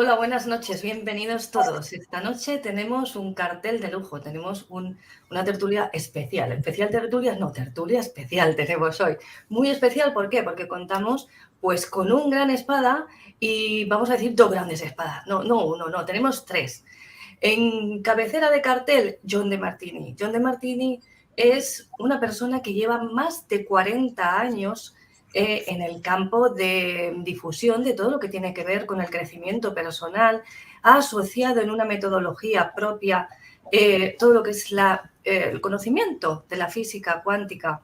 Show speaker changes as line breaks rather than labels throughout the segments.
Hola, buenas noches, bienvenidos todos. Esta noche tenemos un cartel de lujo, tenemos una tertulia especial. ¿Especial tertulia? No, tertulia especial tenemos hoy. Muy especial, ¿por qué? Porque contamos pues con un gran espada y vamos a decir dos grandes espadas. No, uno, no, tenemos tres. En cabecera de cartel, John Demartini. John Demartini es una persona que lleva más de 40 años en el campo de difusión de todo lo que tiene que ver con el crecimiento personal. Ha asociado en una metodología propia todo lo que es el conocimiento de la física cuántica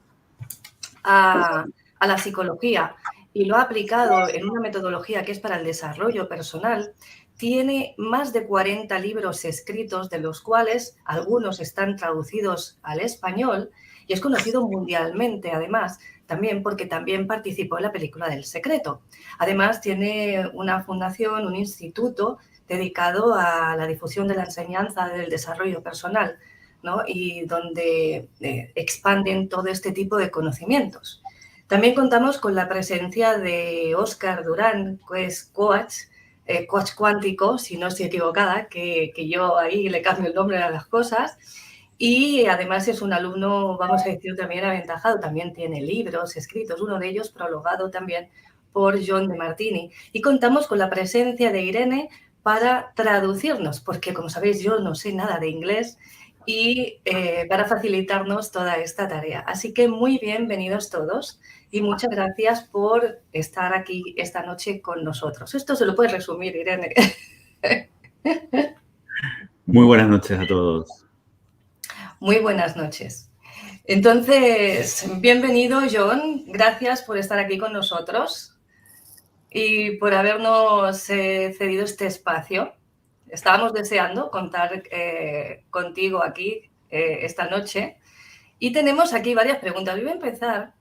a la psicología y lo ha aplicado en una metodología que es para el desarrollo personal. Tiene más de 40 libros escritos, de los cuales algunos están traducidos al español y es conocido mundialmente, además, también porque también participó en la película del Secreto. Además, tiene una fundación, un instituto dedicado a la difusión de la enseñanza del desarrollo personal, ¿no? Y donde expanden todo este tipo de conocimientos. También contamos con la presencia de Óscar Durán, que es coach cuántico, si no estoy equivocada, que yo ahí le cambio el nombre a las cosas. Y además es un alumno, vamos a decir, también aventajado. También tiene libros escritos, uno de ellos prologado también por John Demartini. Y contamos con la presencia de Irene para traducirnos, porque como sabéis yo no sé nada de inglés y para facilitarnos toda esta tarea. Así que muy bienvenidos todos y muchas gracias por estar aquí esta noche con nosotros. Esto se lo puedes resumir, Irene.
Muy buenas noches a todos.
Muy buenas noches. Entonces, bienvenido, John. Gracias por estar aquí con nosotros y por habernos cedido este espacio. Estábamos deseando contar contigo aquí esta noche y tenemos aquí varias preguntas. Yo voy a empezar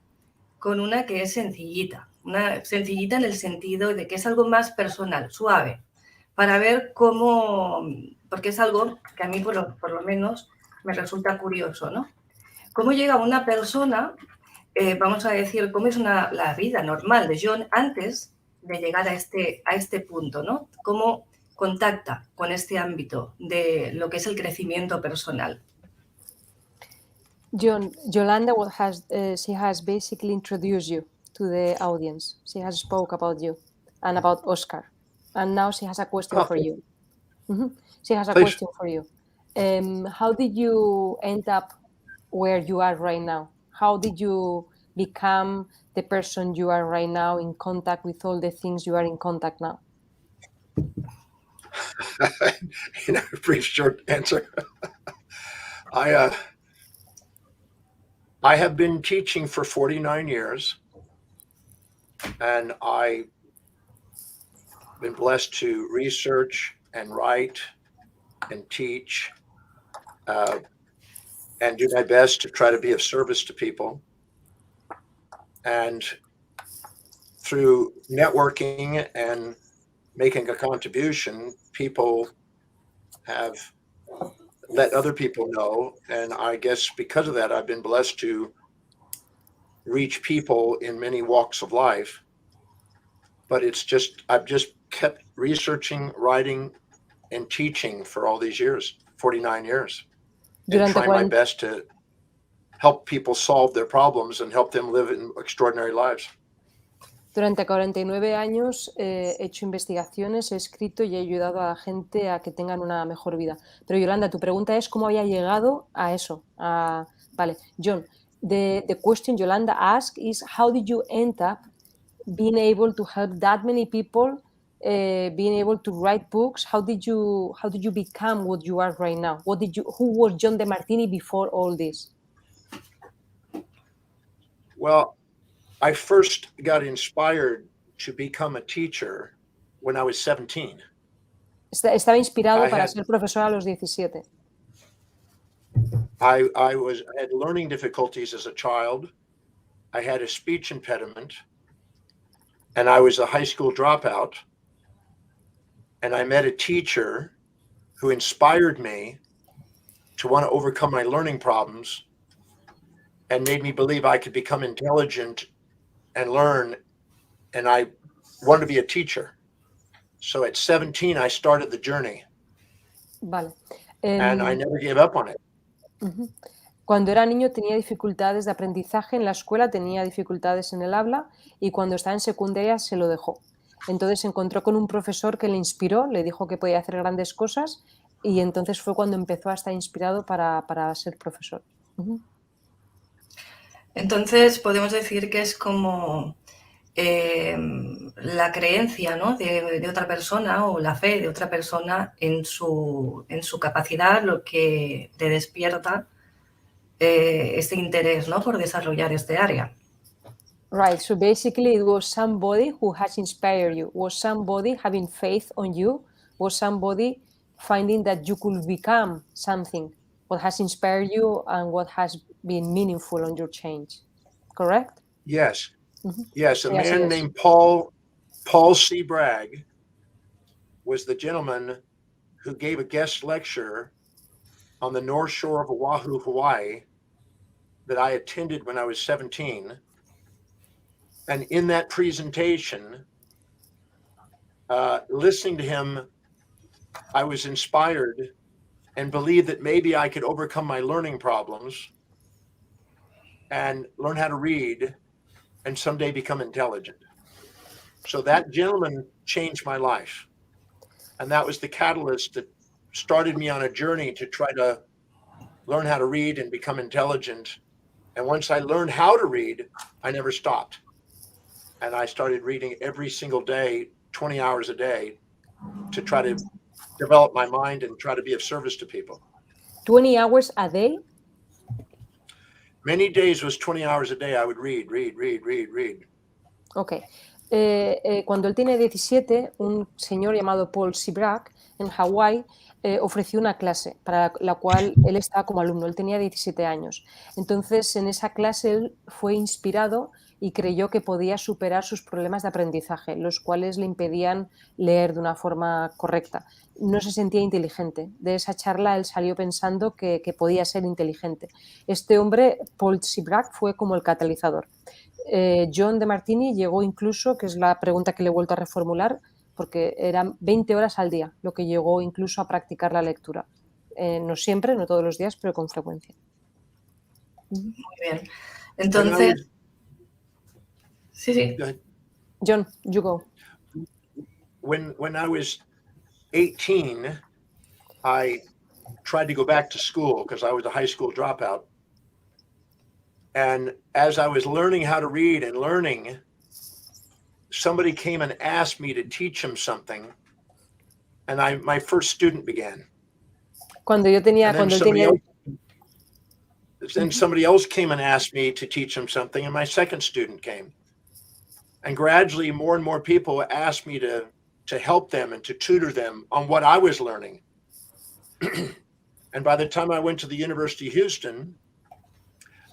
con una que es sencillita en el sentido de que es algo más personal, suave, para ver cómo, porque es algo que a mí por lo menos me resulta curioso, ¿no? ¿Cómo llega una persona, vamos a decir, cómo es la vida normal de John antes de llegar a este punto, ¿no? ¿Cómo contacta con este ámbito de lo que es el crecimiento personal?
John, Yolanda she has basically introduced you to the audience. She has spoke about you and about Óscar. And now she has a question for you. She has a question for you. How did you end up where you are right now? How did you become the person you are right now, in contact with all the things you are in contact now?
Brief, short answer. I have been teaching for 49 years, and I've been blessed to research and write and teach and do my best to try to be of service to people. And through networking and making a contribution, people have let other people know. And I guess because of that, I've been blessed to reach people in many walks of life. But I've just kept researching, writing, and teaching for all these years, 49 years, and trying my best to help people solve their problems and help them live in extraordinary lives.
Durante 49 años he hecho investigaciones, he escrito y he ayudado a la gente a que tengan una mejor vida. Pero Yolanda, tu pregunta es cómo había llegado a eso. Vale, John, the question Yolanda asked is how did you end up being able to help that many people, being able to write books? How did you become what you are right now? Who was John Demartini before all this?
Well, I first got inspired to become a teacher when I was 17.
Estaba inspirado para ser profesora a los 17.
I had learning difficulties as a child. I had a speech impediment, and I was a high school dropout. And I met a teacher who inspired me to want to overcome my learning problems and made me believe I could become intelligent and learn. And I wanted to be a teacher. So at 17, I started the journey.
Vale.
And I never gave up on it.
Cuando era niño tenía dificultades de aprendizaje en la escuela, tenía dificultades en el habla y cuando estaba en secundaria se lo dejó. Entonces se encontró con un profesor que le inspiró, le dijo que podía hacer grandes cosas y entonces fue cuando empezó a estar inspirado para ser profesor.
Entonces podemos decir que es como la creencia, ¿no?, de otra persona o la fe de otra persona en su capacidad lo que le despierta este interés, ¿no?, por desarrollar este área.
Right, so basically it was somebody who has inspired you, was somebody having faith on you, was somebody finding that you could become something, what has inspired you and what has been meaningful on your change, correct?
Yes. Yes, a
Yes,
man
yes.
named Paul C. Bragg was the gentleman who gave a guest lecture on the North Shore of Oahu, Hawaii, that I attended when I was 17. And in that presentation, listening to him, I was inspired and believed that maybe I could overcome my learning problems and learn how to read and someday become intelligent. So that gentleman changed my life. And that was the catalyst that started me on a journey to try to learn how to read and become intelligent. And once I learned how to read, I never stopped. And I started reading every single day, 20 hours a day, to try to develop my mind and try to be of service to people.
20 hours a day?
Many days was 20 hours a day. I would read.
Ok. Cuando él tiene 17, un señor llamado Paul C. Bragg en Hawái ofreció una clase para la cual él estaba como alumno. Él tenía 17 años. Entonces, en esa clase él fue inspirado y creyó que podía superar sus problemas de aprendizaje, los cuales le impedían leer de una forma correcta. No se sentía inteligente. De esa charla él salió pensando que podía ser inteligente. Este hombre, Paul C. Bragg, fue como el catalizador. John Demartini llegó incluso, que es la pregunta que le he vuelto a reformular, porque eran 20 horas al día, lo que llegó incluso a practicar la lectura. No siempre, no todos los días, pero con frecuencia.
Muy bien. Entonces... Sí.
John, you go.
When I was 18, I tried to go back to school because I was a high school dropout. And as I was learning how to read and learning, somebody came and asked me to teach him something. And my first student began. Then somebody else came and asked me to teach him something, and my second student came. And gradually, more and more people asked me to help them and to tutor them on what I was learning. And by the time I went to the University of Houston,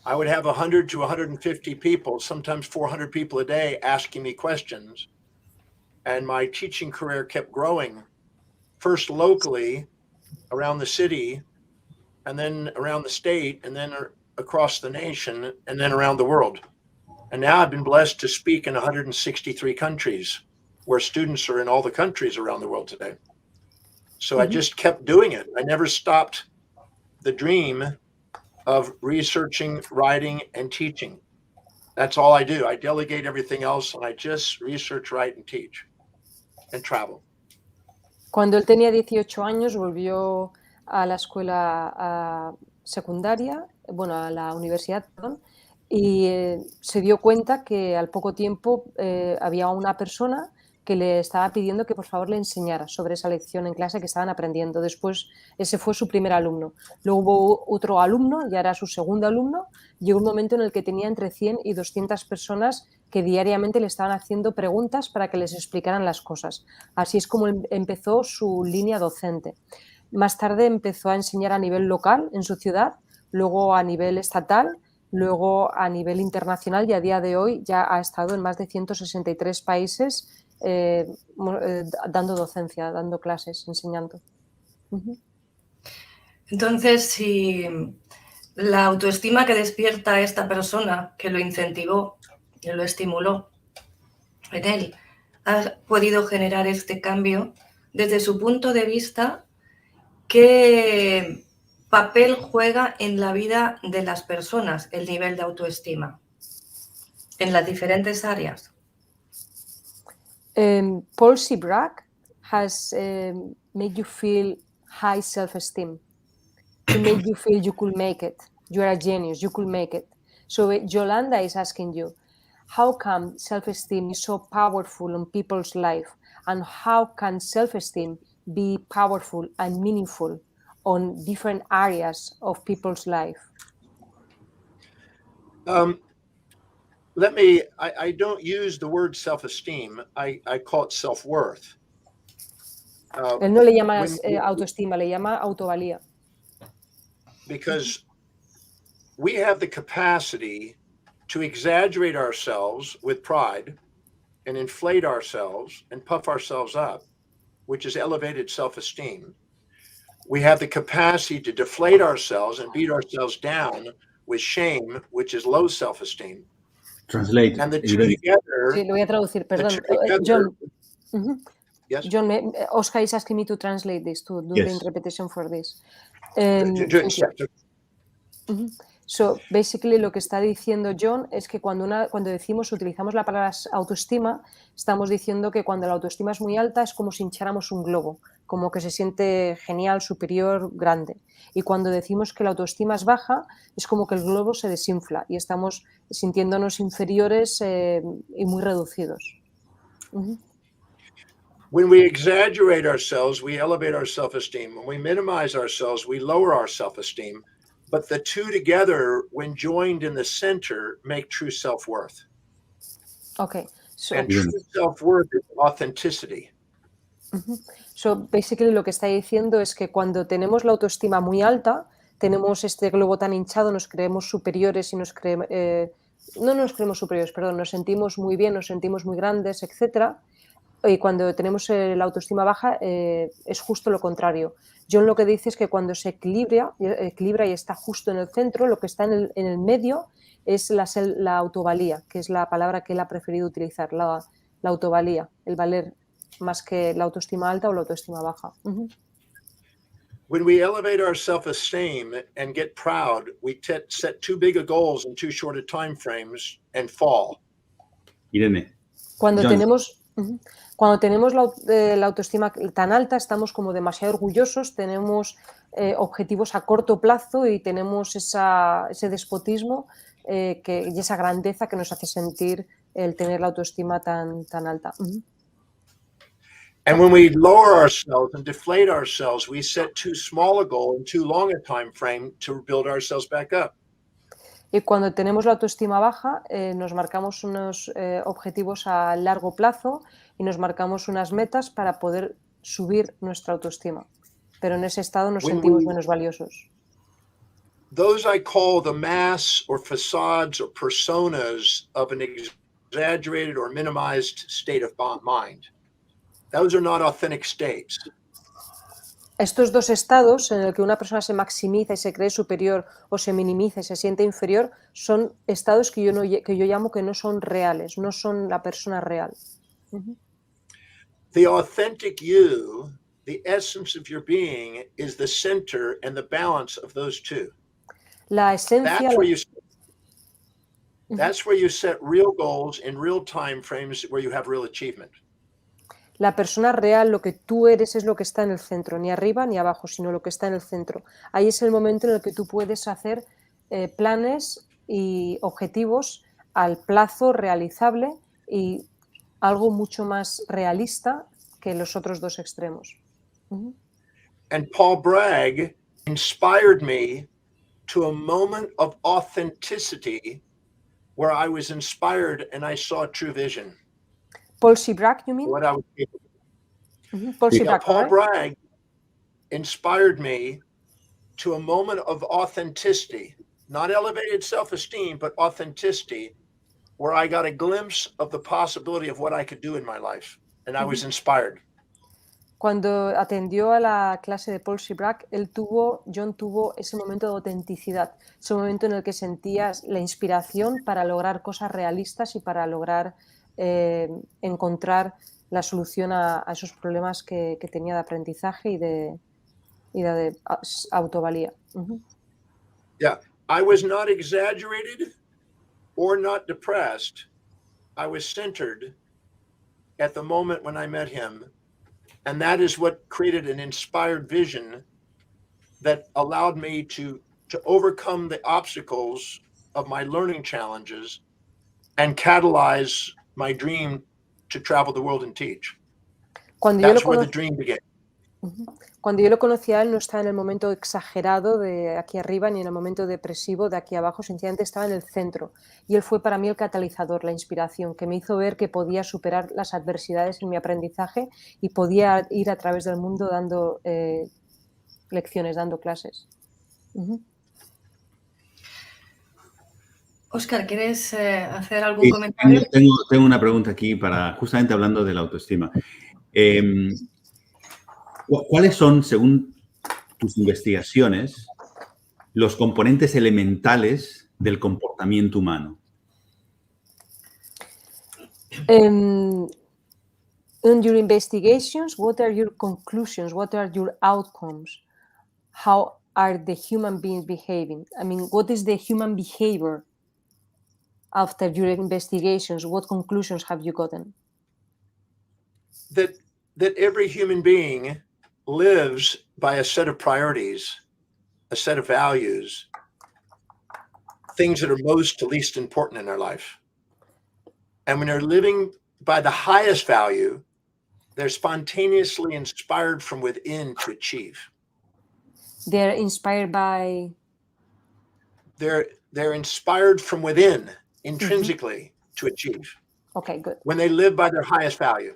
I would have 100 to 150 people, sometimes 400 people a day asking me questions. And my teaching career kept growing, first locally around the city, and then around the state, and then across the nation, and then around the world. And now I've been blessed to speak in 163 countries, where students are in all the countries around the world today. So I just kept doing it. I never stopped the dream of researching, writing, and teaching. That's all I do. I delegate everything else, and I just research, write, and teach, and travel.
Cuando él tenía 18 años, volvió a la escuela secundaria, bueno, a la universidad, perdón, y se dio cuenta que al poco tiempo había una persona que le estaba pidiendo que por favor le enseñara sobre esa lección en clase que estaban aprendiendo. Después, ese fue su primer alumno. Luego hubo otro alumno, ya era su segundo alumno. Llegó un momento en el que tenía entre 100 y 200 personas que diariamente le estaban haciendo preguntas para que les explicaran las cosas. Así es como empezó su línea docente. Más tarde empezó a enseñar a nivel local en su ciudad, luego a nivel estatal, luego a nivel internacional y a día de hoy ya ha estado en más de 163 países dando docencia, dando clases, enseñando.
Entonces, si la autoestima que despierta esta persona, que lo incentivó, que lo estimuló en él, ha podido generar este cambio desde su punto de vista. ¿Qué papel juega en la vida de las personas el nivel de autoestima en las diferentes áreas?
Paul C. Bragg has made you feel high self-esteem, to make you feel you could make it. You are a genius, you could make it. So Yolanda is asking you, how come self-esteem is so powerful in people's life, and how can self-esteem be powerful and meaningful on different areas of people's life?
I don't use the word self-esteem. I call it self-worth.
Él no le llama autoestima, le llama autovalía.
Because we have the capacity to exaggerate ourselves with pride and inflate ourselves and puff ourselves up, which is elevated self-esteem. We have the capacity to deflate ourselves and beat ourselves down with shame, which is low self-esteem.
Translate.
And the two together.
Sí, lo voy a traducir, perdón. John, yes? John, Óscar is asking me to translate this, to do the interpretation for this. So, basically, lo que está diciendo John es que cuando utilizamos la palabra autoestima, estamos diciendo que cuando la autoestima es muy alta es como si hincháramos un globo, como que se siente genial, superior, grande. Y cuando decimos que la autoestima es baja, es como que el globo se desinfla y estamos sintiéndonos inferiores y muy reducidos.
When we exaggerate ourselves, we elevate our self-esteem. When we minimize ourselves, we lower our self-esteem. But the two together, when joined in the center, make true self-worth.
Okay. So,
and true self-worth is authenticity.
So, basically, lo que está diciendo es que cuando tenemos la autoestima muy alta, tenemos este globo tan hinchado, nos creemos superiores y no nos creemos superiores, perdón, nos sentimos muy bien, nos sentimos muy grandes, etc. Y cuando tenemos la autoestima baja, es justo lo contrario. John lo que dice es que cuando se equilibra y está justo en el centro, lo que está en el medio es la autovalía, que es la palabra que él ha preferido utilizar, la autovalía, el valer, más que la autoestima alta o la autoestima baja.
When we elevate our self-esteem and get proud, we set too big of goals in too short of time frames and fall.
Irene.
Cuando tenemos la autoestima tan alta, estamos como demasiado orgullosos, tenemos objetivos a corto plazo y tenemos ese despotismo y esa grandeza que nos hace sentir el tener la autoestima tan alta.
And when we lower ourselves and deflate ourselves, we set too small a goal and too long a time frame to build ourselves back up.
Y cuando tenemos la autoestima baja, nos marcamos unos objetivos a largo plazo y nos marcamos unas metas para poder subir nuestra autoestima. Pero en ese estado nos sentimos menos valiosos.
Those I call the masks or facades or personas of an exaggerated or minimized state of mind. Those are not authentic states.
Estos dos estados en el que una persona se maximiza y se cree superior o se minimiza y se siente inferior son estados que yo llamo que no son reales, no son la persona real.
The authentic you, the essence of your being, is the center and the balance of those two.
La esencia.
That's where you set real goals in real time frames where you have real achievement.
La persona real, lo que tú eres, es lo que está en el centro, ni arriba ni abajo, sino lo que está en el centro. Ahí es el momento en el que tú puedes hacer planes y objetivos al plazo realizable y algo mucho más realista que los otros dos extremos.
And Paul Bragg inspired me to a moment of authenticity where I was inspired and I saw true vision.
Paul C. Bragg, you mean?
What I was capable of.
Paul C. Bragg,
Paul Bragg inspired me to a moment of authenticity, not elevated self-esteem, but authenticity, where I got a glimpse of the possibility of what I could do in my life, and I was inspired.
Cuando atendió a la clase de Paul C. Bragg, John tuvo ese momento de autenticidad, ese momento en el que sentías la inspiración para lograr cosas realistas y para lograr encontrar la solución a esos problemas que tenía de aprendizaje y de autovalía.
Yeah, I was not exaggerated or not depressed. I was centered at the moment when I met him. And that is what created an inspired vision that allowed me to overcome the obstacles of my learning challenges and catalyze my dream to travel the world and teach. That's where the dream began.
Cuando yo lo conocí a él, no estaba en el momento exagerado de aquí arriba ni en el momento depresivo de aquí abajo, sencillamente estaba en el centro. Y él fue para mí el catalizador, la inspiración, que me hizo ver que podía superar las adversidades en mi aprendizaje y podía ir a través del mundo dando lecciones, dando clases.
Óscar, ¿quieres hacer algún comentario?
Tengo una pregunta aquí para, justamente hablando de la autoestima. ¿Cuáles son, según tus investigaciones, los componentes elementales del comportamiento humano?
In your investigations, what are your conclusions? What are your outcomes? How are the human beings behaving? I mean, what is the human behavior after your investigations? What conclusions have you gotten?
That every human being lives by a set of priorities, a set of values, things that are most to least important in their life. And when they're living by the highest value, they're spontaneously inspired from within to achieve.
They're inspired by?
They're inspired from within, intrinsically, to achieve.
Okay, good.
When they live by their highest value.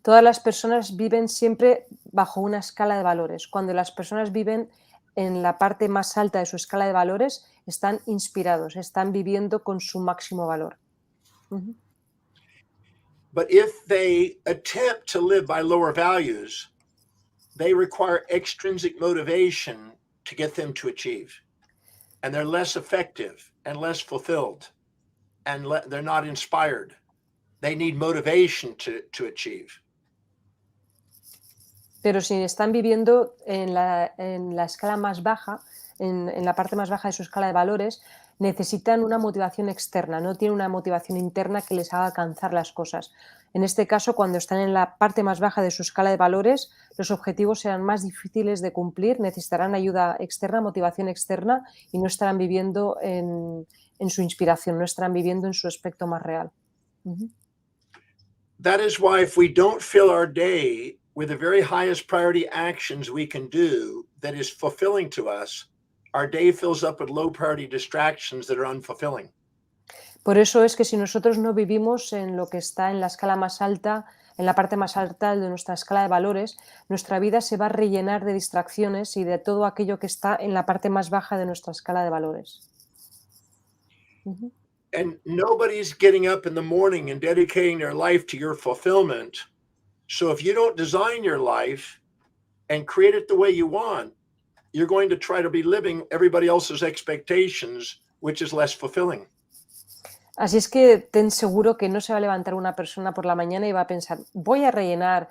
Todas las personas viven siempre bajo una escala de valores. Cuando las personas viven en la parte más alta de su escala de valores, están inspirados, están viviendo con su máximo valor.
But if they attempt to live by lower values, they require extrinsic motivation to get them to achieve. And they're less effective and less fulfilled. And they're not inspired. They need motivation to achieve.
Pero si están viviendo en la escala más baja, en la parte más baja de su escala de valores, necesitan una motivación externa, no tienen una motivación interna que les haga alcanzar las cosas. En este caso, cuando están en la parte más baja de su escala de valores, los objetivos serán más difíciles de cumplir, necesitarán ayuda externa, motivación externa y no estarán viviendo en su inspiración, no estarán viviendo en su aspecto más real.
That is why if we don't fill our day with the very highest priority actions we can do that is fulfilling to us, our day fills up with low priority distractions that are unfulfilling.
Por eso es que si nosotros no vivimos en lo que está en la escala más alta, en la parte más alta de nuestra escala de valores, nuestra vida se va a rellenar de distracciones y de todo aquello que está en la parte más baja de nuestra escala de valores.
And nobody's getting up in the morning and dedicating their life to your fulfillment. So if you don't design your life and create it the way you want, you're going to try to be living everybody else's expectations, which is less fulfilling.
Así es que ten seguro que no se va a levantar una persona por la mañana y va a pensar, voy a rellenar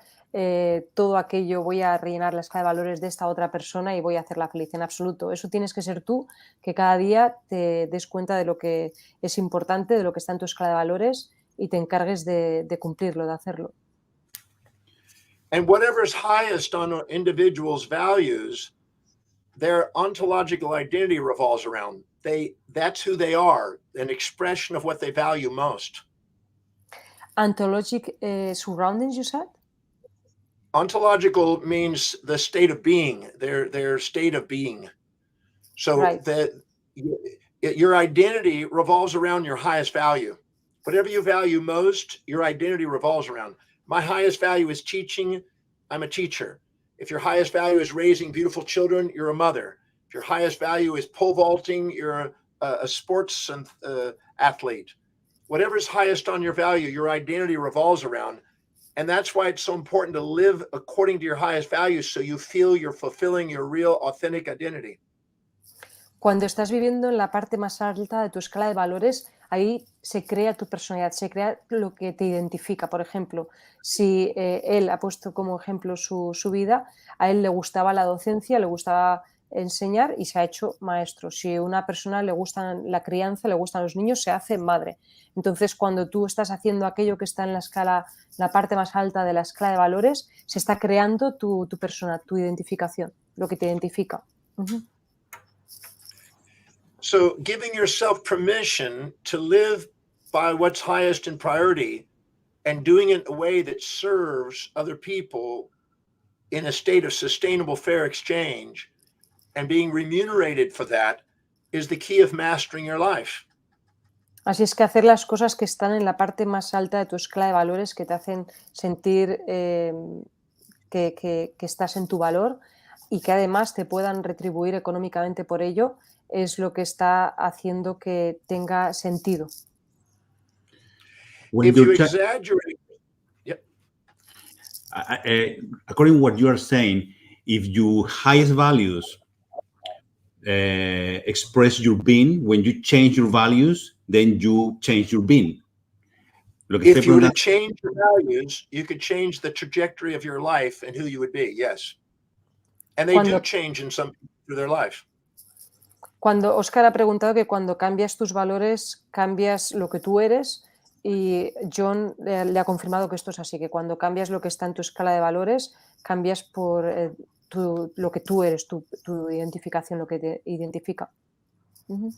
todo aquello, voy a rellenar la escala de valores de esta otra persona y voy a hacerla feliz. En absoluto. Eso tienes que ser tú, que cada día te des cuenta de lo que es importante, de lo que está en tu escala de valores y te encargues de cumplirlo, de hacerlo.
And whatever is highest on an individual's values, their ontological identity revolves around. That's who they are, an expression of what they value most.
Ontologic surroundings, you said?
Ontological means the state of being, their state of being. So
right.
Your identity revolves around your highest value. Whatever you value most, your identity revolves around. My highest value is teaching. I'm a teacher. If your highest value is raising beautiful children, you're a mother. If your highest value is pole vaulting, you're a sports athlete. Whatever's highest on your value, your identity revolves around. And that's why it's so important to live according to your highest values so you feel you're fulfilling your real, authentic identity.
Cuando estás viviendo en la parte más alta de tu escala de valores, ahí se crea tu personalidad, se crea lo que te identifica. Por ejemplo, si él ha puesto como ejemplo su vida, a él le gustaba la docencia, le gustaba enseñar y se ha hecho maestro. Si a una persona le gusta la crianza, le gustan los niños, se hace madre. Entonces, cuando tú estás haciendo aquello que está en la escala, la parte más alta de la escala de valores, se está creando tu persona, tu identificación, lo que te identifica. Uh-huh.
So giving yourself permission to live by what's highest in priority and doing it in a way that serves other people in a state of sustainable fair exchange and being remunerated for that is the key of mastering your life.
Así es que hacer las cosas que están en la parte más alta de tu escala de valores, que te hacen sentir que estás en tu valor y que además te puedan retribuir económicamente por ello, es lo que está haciendo que tenga sentido.
When
If you exaggerate,
according to what you are saying, if your highest values express your being, when you change your values, then you change your being.
If you were to change your values, you could change the trajectory of your life and who you would be, yes. And they do change in some people through their life.
Cuando Óscar ha preguntado que cuando cambias tus valores, cambias lo que tú eres, y John le ha confirmado que esto es así, que cuando cambias lo que está en tu escala de valores, cambias por lo que tú eres, tu identificación, lo que te identifica. Uh-huh.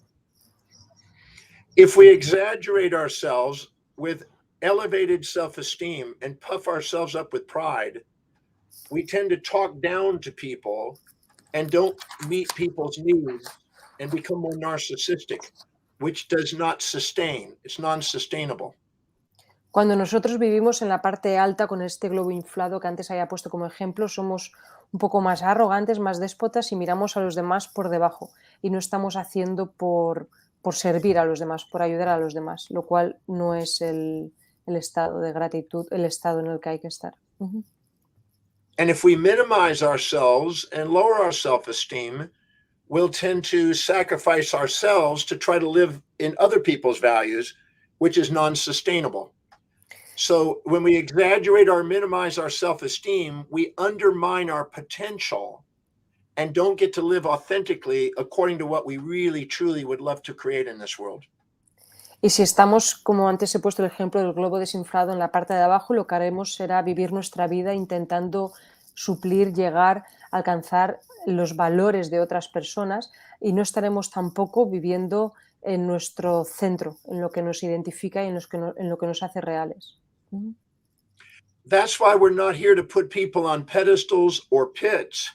If we exaggerate ourselves with elevated self-esteem and puff ourselves up with pride, we tend to talk down to people and don't meet people's needs and become more narcissistic, which does not sustain. It's non-sustainable.
Cuando nosotros vivimos en la parte alta con este globo inflado que antes había puesto como ejemplo, somos un poco más arrogantes, más déspotas y miramos a los demás por debajo y no estamos haciendo por servir a los demás, por ayudar a los demás, lo cual no es el estado de gratitud, el estado en el que hay que estar. Uh-huh.
And if we minimize ourselves and lower our self-esteem, we'll tend to sacrifice ourselves to try to live in other people's values, which is non-sustainable. So when we exaggerate or minimize our self-esteem, we undermine our potential and don't get to live authentically according to what we really, truly would love to create in this world.
Y si estamos, como antes he puesto el ejemplo del globo desinflado en la parte de abajo, lo que haremos será vivir nuestra vida intentando suplir, llegar, alcanzar los valores de otras personas y no estaremos tampoco viviendo en nuestro centro, en lo que nos identifica y en lo que nos hace reales.
That's why we're not here to put people on pedestals or pits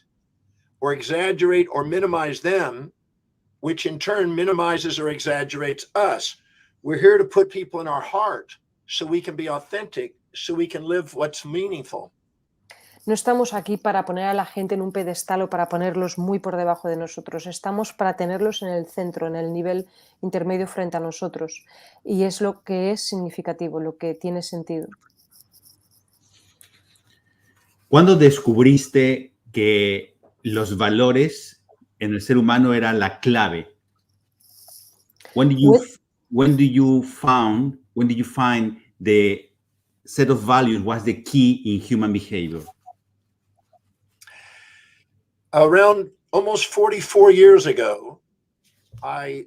or exaggerate or minimize them, which in turn minimizes or exaggerates us. We're here to put people in our heart so we can be authentic, so we can live what's meaningful.
No estamos aquí para poner a la gente en un pedestal o para ponerlos muy por debajo de nosotros. Estamos para tenerlos en el centro, en el nivel intermedio frente a nosotros. Y es lo que es significativo, lo que tiene sentido.
¿Cuándo descubriste que los valores en el ser humano eran la clave? When did you find the set of values was the key in human behavior?
Around almost 44 years ago, I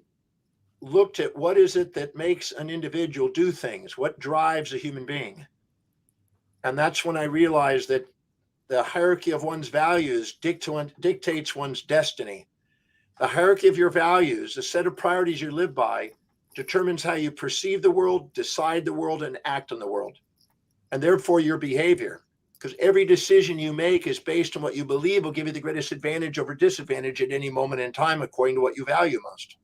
looked at what is it that makes an individual do things, what drives a human being. And that's when I realized that the hierarchy of one's values dictates one's destiny. The hierarchy of your values, the set of priorities you live by, determines how you perceive the world, decide the world, and act on the world. And therefore your behavior. Because every decision you make is based on what you believe will give you the greatest advantage over disadvantage at any moment in time, according to what you value most.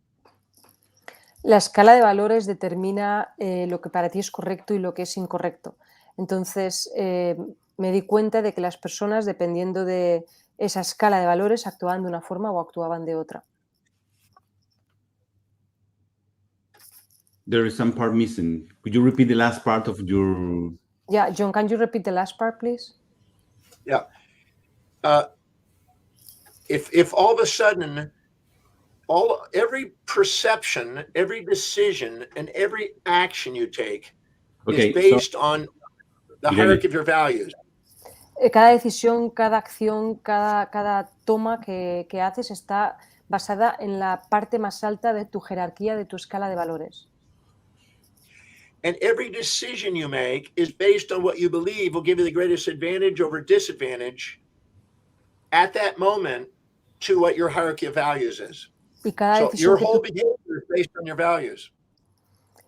La escala de valores determina lo que para ti es correcto y lo que es incorrecto. Entonces, me di cuenta de que las personas, dependiendo de esa escala de valores, actuaban de una forma o actuaban de otra.
There is some part missing. Could you repeat the last part of your...
Yeah, John, can you repeat the last part, please?
Yeah. If all of a sudden every perception, every decision, and every action you take
Okay,
is based on the hierarchy of your values.
Cada decisión, cada acción, cada toma que haces está basada en la parte más alta de tu jerarquía, de tu escala de valores.
And every decision you make is based on what you believe will give you the greatest advantage over disadvantage at that moment to what your hierarchy of values is.
Y cada
So
decisión
your
que
whole
tú,
behavior is based on your values.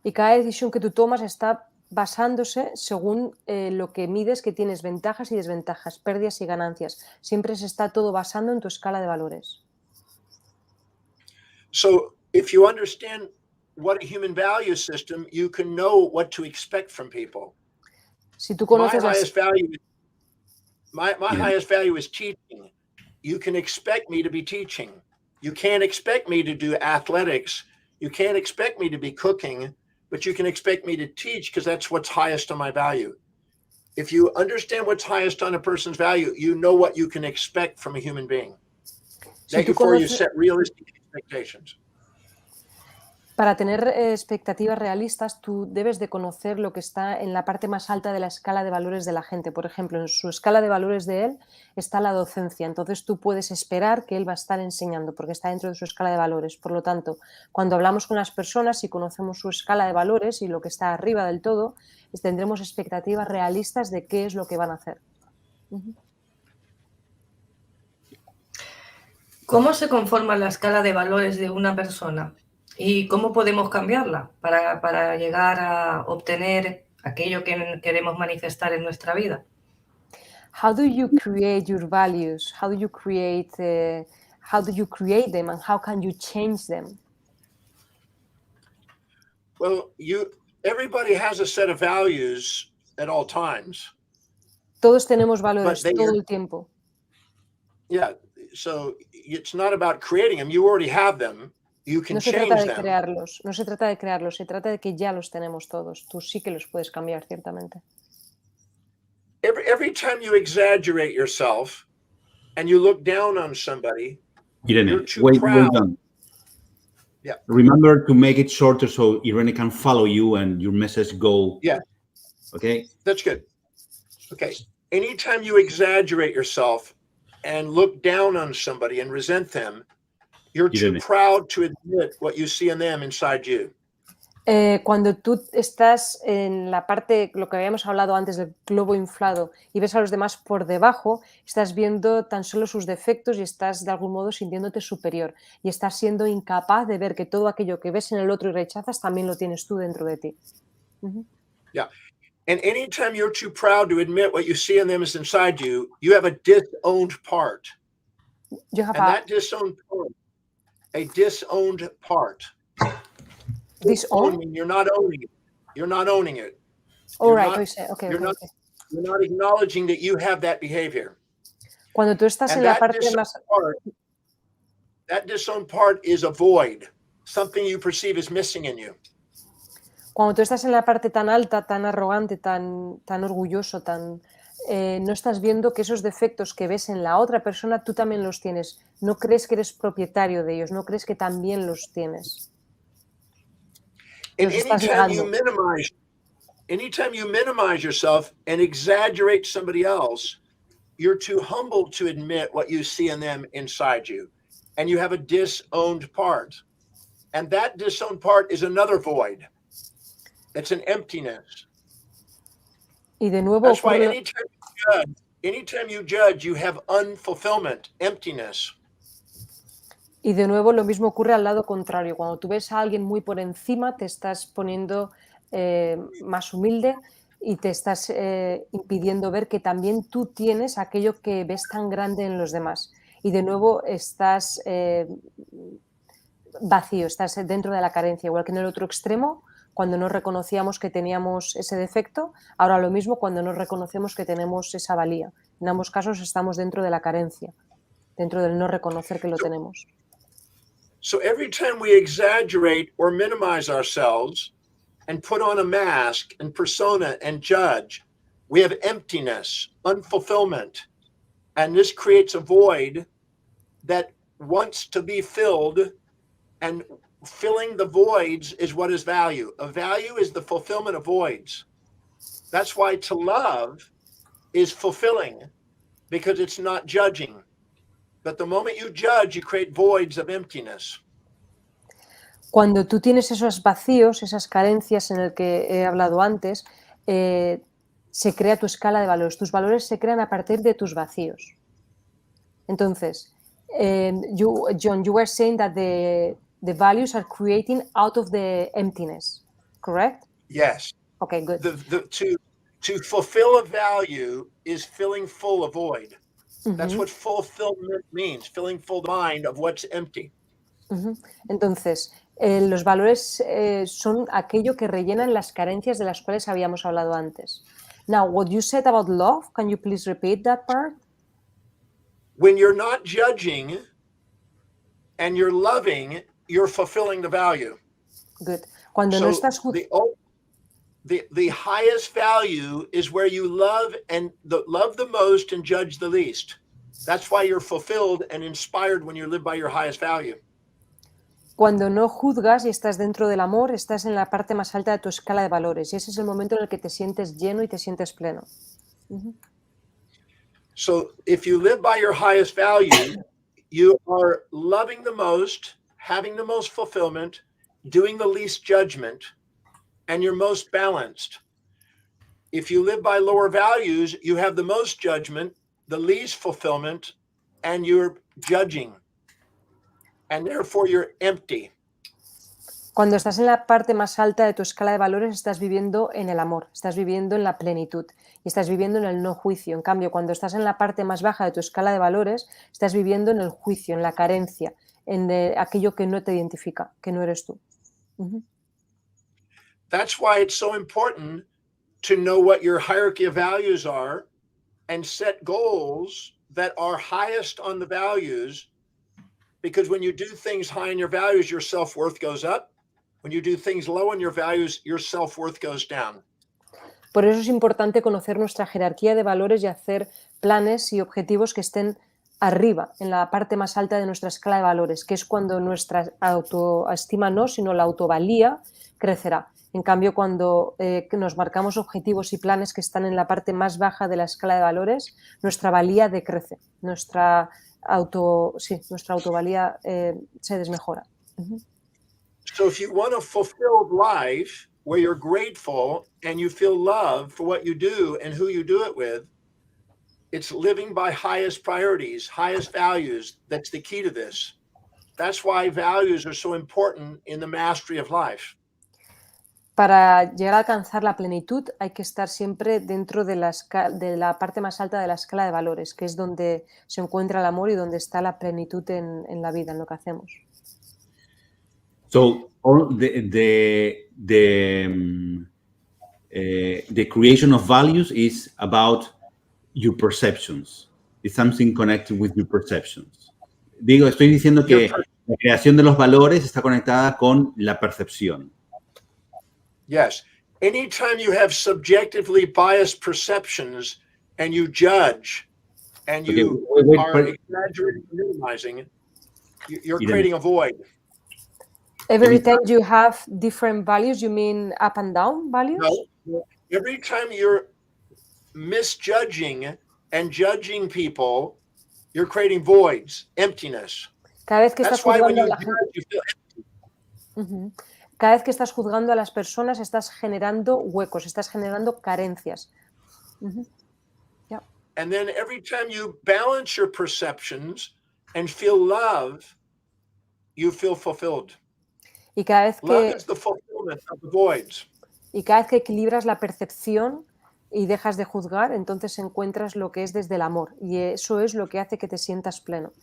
y cada decisión que tú tomas está basándose según lo que mides, que tienes ventajas y desventajas, pérdidas y ganancias. Siempre se está todo basando en tu escala de valores.
So if you understand what a human value system, you can know what to expect from people.
Si tú
My
conoces
highest value, my highest value is teaching. You can expect me to be teaching. You can't expect me to do athletics. You can't expect me to be cooking, but you can expect me to teach because that's what's highest on my value. If you understand what's highest on a person's value, you know what you can expect from a human being. Therefore, you set realistic expectations.
Para tener expectativas realistas, tú debes de conocer lo que está en la parte más alta de la escala de valores de la gente. Por ejemplo, en su escala de valores de él está la docencia. Entonces tú puedes esperar que él va a estar enseñando porque está dentro de su escala de valores. Por lo tanto, cuando hablamos con las personas y conocemos su escala de valores y lo que está arriba del todo, tendremos expectativas realistas de qué es lo que van a hacer.
¿Cómo se conforma la escala de valores de una persona? ¿Y cómo podemos cambiarla para llegar a obtener aquello que queremos manifestar en nuestra vida?
How do you create your values? How do you create them, and how can you change them?
Well, everybody has a set of values at all times.
Todos tenemos valores todo el tiempo.
Yeah, so it's not about creating them. You already have them. You can change them.
No se trata de crearlos, se trata de que ya los tenemos todos. Tú sí que los puedes cambiar, ciertamente.
Every time you exaggerate yourself and you look down on somebody,
Irene,
you're too
wait
proud.
done.
Yeah.
Remember to make it shorter so Irene can follow you and your message go.
Yeah.
Okay.
That's good. Okay. Anytime you exaggerate yourself and look down on somebody and resent them, you're too proud to admit what you see in them inside you.
Cuando tú estás en la parte, lo que habíamos hablado antes del globo inflado, y ves a los demás por debajo, estás viendo tan solo sus defectos y estás de algún modo sintiéndote superior y estás siendo incapaz de ver que todo aquello que ves en el otro y rechazas también lo tienes tú dentro de ti.
Yeah. And anytime you're too proud to admit what you see in them is inside you, you have a disowned part. That disowned part, a disowned part.
Disown?
You're not owning it. You're not owning it.
All right. Okay.
You're not acknowledging that you have that behavior.
Cuando tú estás en la parte más...
That disowned part is a void, something you perceive as missing in you.
Cuando tú estás en la parte tan alta, tan arrogante, tan orgulloso, no estás viendo que esos defectos que ves en la otra persona, tú también los tienes. No crees que eres propietario de ellos, no crees que también los tienes.
And anytime you minimize yourself and exaggerate somebody else, you're too humble to admit what you see in them inside you. And you have a disowned part. And that disowned part is another void. It's an emptiness.
Y de nuevo,
that's why anytime you judge, you have unfulfillment, emptiness.
Y de nuevo lo mismo ocurre al lado contrario. Cuando tú ves a alguien muy por encima, te estás poniendo más humilde y te estás impidiendo ver que también tú tienes aquello que ves tan grande en los demás. Y de nuevo estás vacío, estás dentro de la carencia. Igual que en el otro extremo, cuando no reconocíamos que teníamos ese defecto, ahora lo mismo cuando no reconocemos que tenemos esa valía. En ambos casos estamos dentro de la carencia, dentro del no reconocer que lo tenemos.
So every time we exaggerate or minimize ourselves and put on a mask and persona and judge, we have emptiness, unfulfillment. And this creates a void that wants to be filled And filling the voids is what is value. A value is the fulfillment of voids. That's why to love is fulfilling, because it's not judging. But the moment you judge, you create voids of emptiness.
Cuando tú tienes esos vacíos, esas carencias en el que he hablado antes, se crea tu escala de valores. Tus valores se crean a partir de tus vacíos. Entonces, John, you were saying that the values are creating out of the emptiness, correct?
Yes.
Okay, good.
To fulfill a value is filling full a void. That's what fulfillment means, filling full the mind of what's empty.
Entonces, los valores son aquello que rellenan las carencias de las cuales habíamos hablado antes. Now, what you said about love, can you please repeat that part?
When you're not judging and you're loving, you're fulfilling the value.
Good. Cuando no estás
the highest value is where you love the most and judge the least. That's why you're fulfilled and inspired when you live by your highest value.
Cuando no juzgas y estás dentro del amor, estás en la parte más alta de tu escala de valores. Y ese es el momento en el que te sientes lleno y te sientes pleno.
So if you live by your highest value, you are loving the most, having the most fulfillment, doing the least judgment, and you're most balanced. If you live by lower values, you have the most judgment, the least fulfillment, and you're judging. And therefore you're empty.
Cuando estás en la parte más alta de tu escala de valores, estás viviendo en el amor, estás viviendo en la plenitud y estás viviendo en el no juicio. En cambio, cuando estás en la parte más baja de tu escala de valores, estás viviendo en el juicio, en la carencia, en aquello que no te identifica, que no eres tú.
That's why it's so important to know what your hierarchy of values are and set goals that are highest on the values, because when you do things high in your values, your self-worth goes up. When you do things low in your values, your self-worth goes down.
Por eso es importante conocer nuestra jerarquía de valores y hacer planes y objetivos que estén arriba, en la parte más alta de nuestra escala de valores, que es cuando nuestra autoestima no, sino la autovalía crecerá. En cambio, cuando nos marcamos objetivos y planes que están en la parte más baja de la escala de valores, nuestra valía decrece, nuestra autovalía se desmejora.
So if you want a fulfilled life where you're grateful and you feel love for what you do and who you do it with, it's living by highest priorities, highest values. That's the key to this. That's why values are so important in the mastery of life.
Para llegar a alcanzar la plenitud hay que estar siempre dentro de la parte más alta de la escala de valores, que es donde se encuentra el amor y donde está la plenitud en la vida, en lo que hacemos.
So the creation of values is about your perceptions. It's something connected with your perceptions. Estoy diciendo que la creación de los valores está conectada con la percepción.
Yes. Anytime you have subjectively biased perceptions and you judge and you are exaggerating, minimizing, you're creating a void.
Every time you have different values, you mean up and down values?
No. Every time you're misjudging and judging people, you're creating voids, emptiness.
Cada vez que estás juzgando a la gente.
You feel empty.
Cada vez que estás juzgando a las personas, estás generando huecos, estás generando carencias. Yeah.
And then every time you balance your perceptions and feel love, you feel fulfilled.
Y cada vez
Love is the fulfillment of the voids.
Y cada vez que equilibras la percepción y dejas de juzgar, entonces encuentras lo que es desde el amor. Y eso es lo que hace que te sientas pleno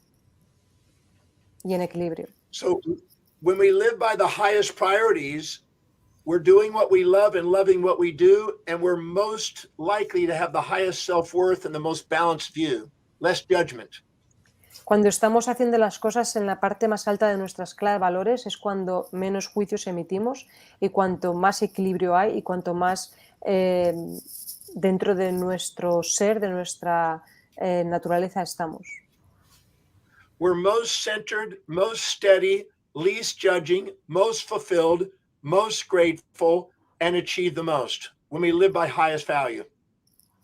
y en equilibrio.
So when we live by the highest priorities, we're doing what we love and loving what we do, and we're most likely to have the highest self-worth and the most balanced view, less judgment.
Cuando estamos haciendo las cosas en la parte más alta de nuestra escala de valores es cuando menos juicios emitimos y cuanto más equilibrio hay y cuanto más dentro de nuestro ser, de nuestra naturaleza estamos.
We're most centered, most steady, least judging, most fulfilled, most grateful, and achieve the most. When we live by highest value.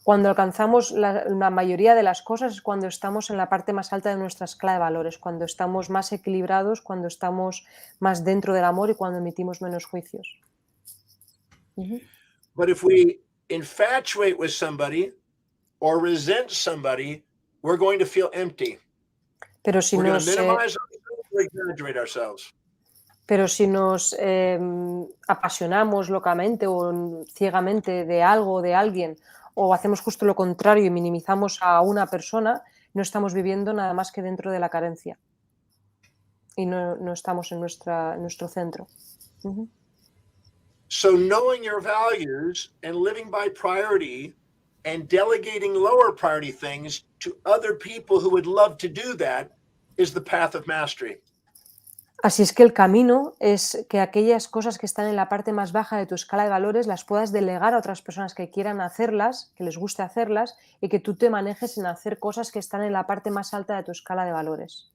Cuando alcanzamos la mayoría de las cosas es cuando estamos en la parte más alta de nuestra escala de valores, cuando estamos más equilibrados, cuando estamos más dentro del amor y cuando emitimos menos juicios.
But if we infatuate with somebody or resent somebody, we're going to feel empty.
Pero si
we're going
nos,
to minimize ourselves or exaggerate ourselves.
Pero si nos apasionamos locamente o ciegamente de algo o de alguien, o hacemos justo lo contrario y minimizamos a una persona, no estamos viviendo nada más que dentro de la carencia. Y no estamos en nuestro centro.
So knowing your values and living by priority and delegating lower priority things to other people who would love to do that is the path of mastery.
Así es que el camino es que aquellas cosas que están en la parte más baja de tu escala de valores las puedas delegar a otras personas que quieran hacerlas, que les guste hacerlas, y que tú te manejes en hacer cosas que están en la parte más alta de tu escala de valores.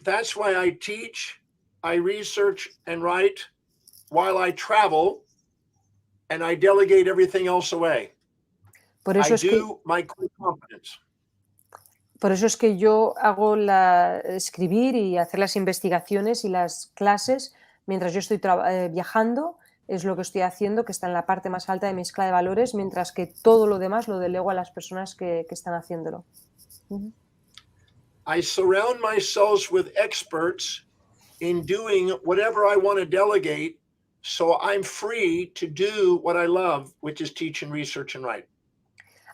That's why I teach, I research and write while I travel, and I delegate everything else away.
Por eso
my core competence.
Por eso es que yo hago escribir y hacer las investigaciones y las clases mientras yo estoy viajando, es lo que estoy haciendo, que está en la parte más alta de mi escala de valores, mientras que todo lo demás lo delego a las personas que están haciéndolo.
I surround myself with experts in doing whatever I want to delegate, so I'm free to do what I love, which is teach and research and write.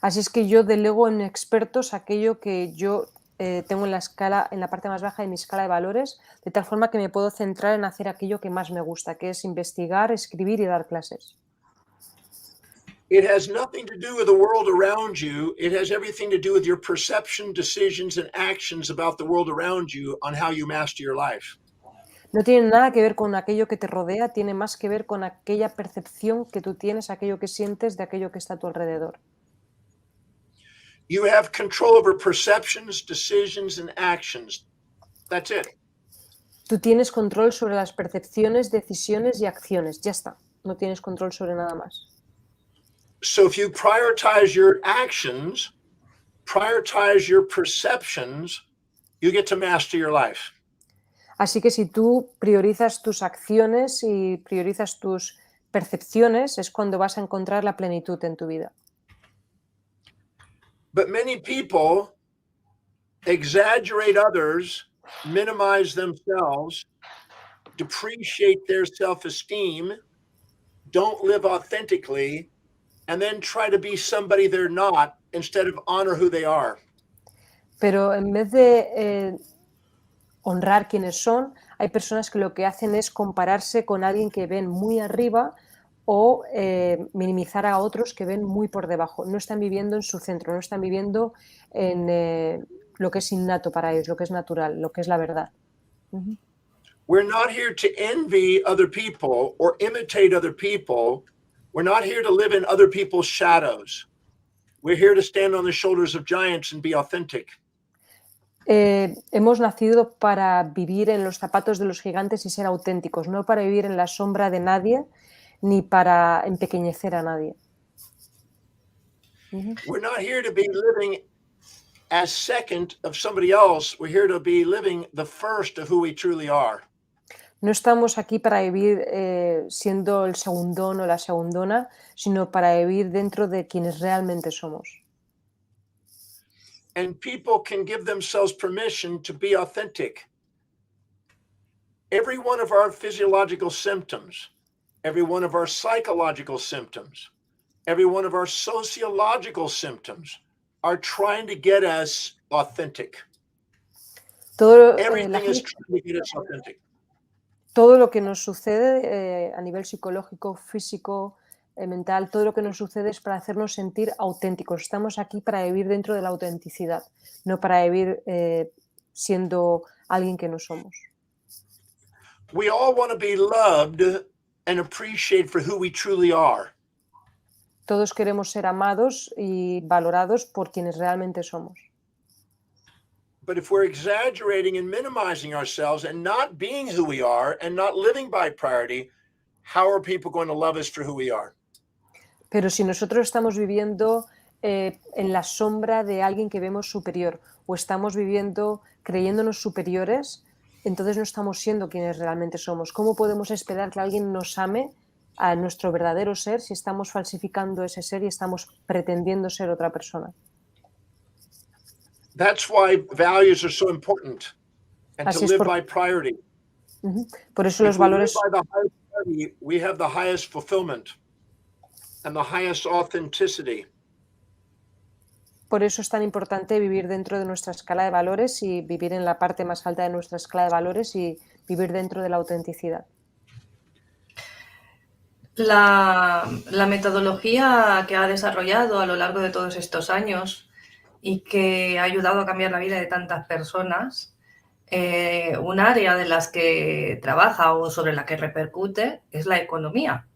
Así es que yo delego en expertos aquello que yo tengo en la parte más baja de mi escala de valores, de tal forma que me puedo centrar en hacer aquello que más me gusta, que es investigar, escribir y dar clases.
It has nothing to do with the world around you. It has everything to do with your perception, decisions, and actions about the world around you on how you master your life.
No tiene nada que ver con aquello que te rodea, tiene más que ver con aquella percepción que tú tienes, aquello que sientes de aquello que está a tu alrededor.
You have control over perceptions, decisions, and actions. That's it.
Tú tienes control sobre las percepciones, decisiones y acciones. Ya está. No tienes control sobre nada más.
So if you prioritize your actions, prioritize your perceptions, you get to master your life.
Así que si tú priorizas tus acciones y priorizas tus percepciones, es cuando vas a encontrar la plenitud en tu vida.
But many people exaggerate others, minimize themselves, depreciate their self-esteem, don't live authentically, and then try to be somebody they're not instead of honor who they are.
Pero en vez de honrar quienes son, hay personas que lo que hacen es compararse con alguien que ven muy arriba o minimizar a otros que ven muy por debajo. No están viviendo en su centro, no están viviendo en lo que es innato para ellos, lo que es natural, lo que es la verdad.
We're not here to envy other people or imitate other people. We're not here to live in other people's shadows. We're here to stand on the shoulders of giants and be authentic.
Hemos nacido para vivir en los zapatos de los gigantes y ser auténticos, no para vivir en la sombra de nadie ni para empequeñecer a nadie.
We're not here to be living as second of somebody else. We're here to be living the first of who we truly are.
No estamos aquí para vivir siendo el segundón o la segundona, sino para vivir dentro de quienes realmente somos.
And people can give themselves permission to be authentic. Every one of our physiological symptoms, every one of our psychological symptoms, every one of our sociological symptoms are trying to get us authentic. Everything is trying to get us authentic.
Todo lo que nos sucede a nivel psicológico, físico, mental, todo lo que nos sucede es para hacernos sentir auténticos. Estamos aquí para vivir dentro de la autenticidad, no para vivir siendo alguien que no somos.
We all want to be loved and appreciated for who we truly are.
Todos queremos ser amados y valorados por quienes realmente somos.
But if we're exaggerating and minimizing ourselves and not being who we are and not living by priority, how are people going to love us for who we are?
Pero si nosotros estamos viviendo en la sombra de alguien que vemos superior o estamos viviendo creyéndonos superiores, entonces no estamos siendo quienes realmente somos. ¿Cómo podemos esperar que alguien nos ame a nuestro verdadero ser si estamos falsificando ese ser y estamos pretendiendo ser otra persona?
That's why values are so important and
Así
to
es
live by priority.
Por eso los
If we live
valores...
by the highest priority, we have the highest fulfillment and the highest authenticity.
Por eso es tan importante vivir dentro de nuestra escala de valores y vivir en la parte más alta de nuestra escala de valores y vivir dentro de la autenticidad.
La metodología que ha desarrollado a lo largo de todos estos años y que ha ayudado a cambiar la vida de tantas personas, un área de las que trabaja o sobre la que repercute es la economía.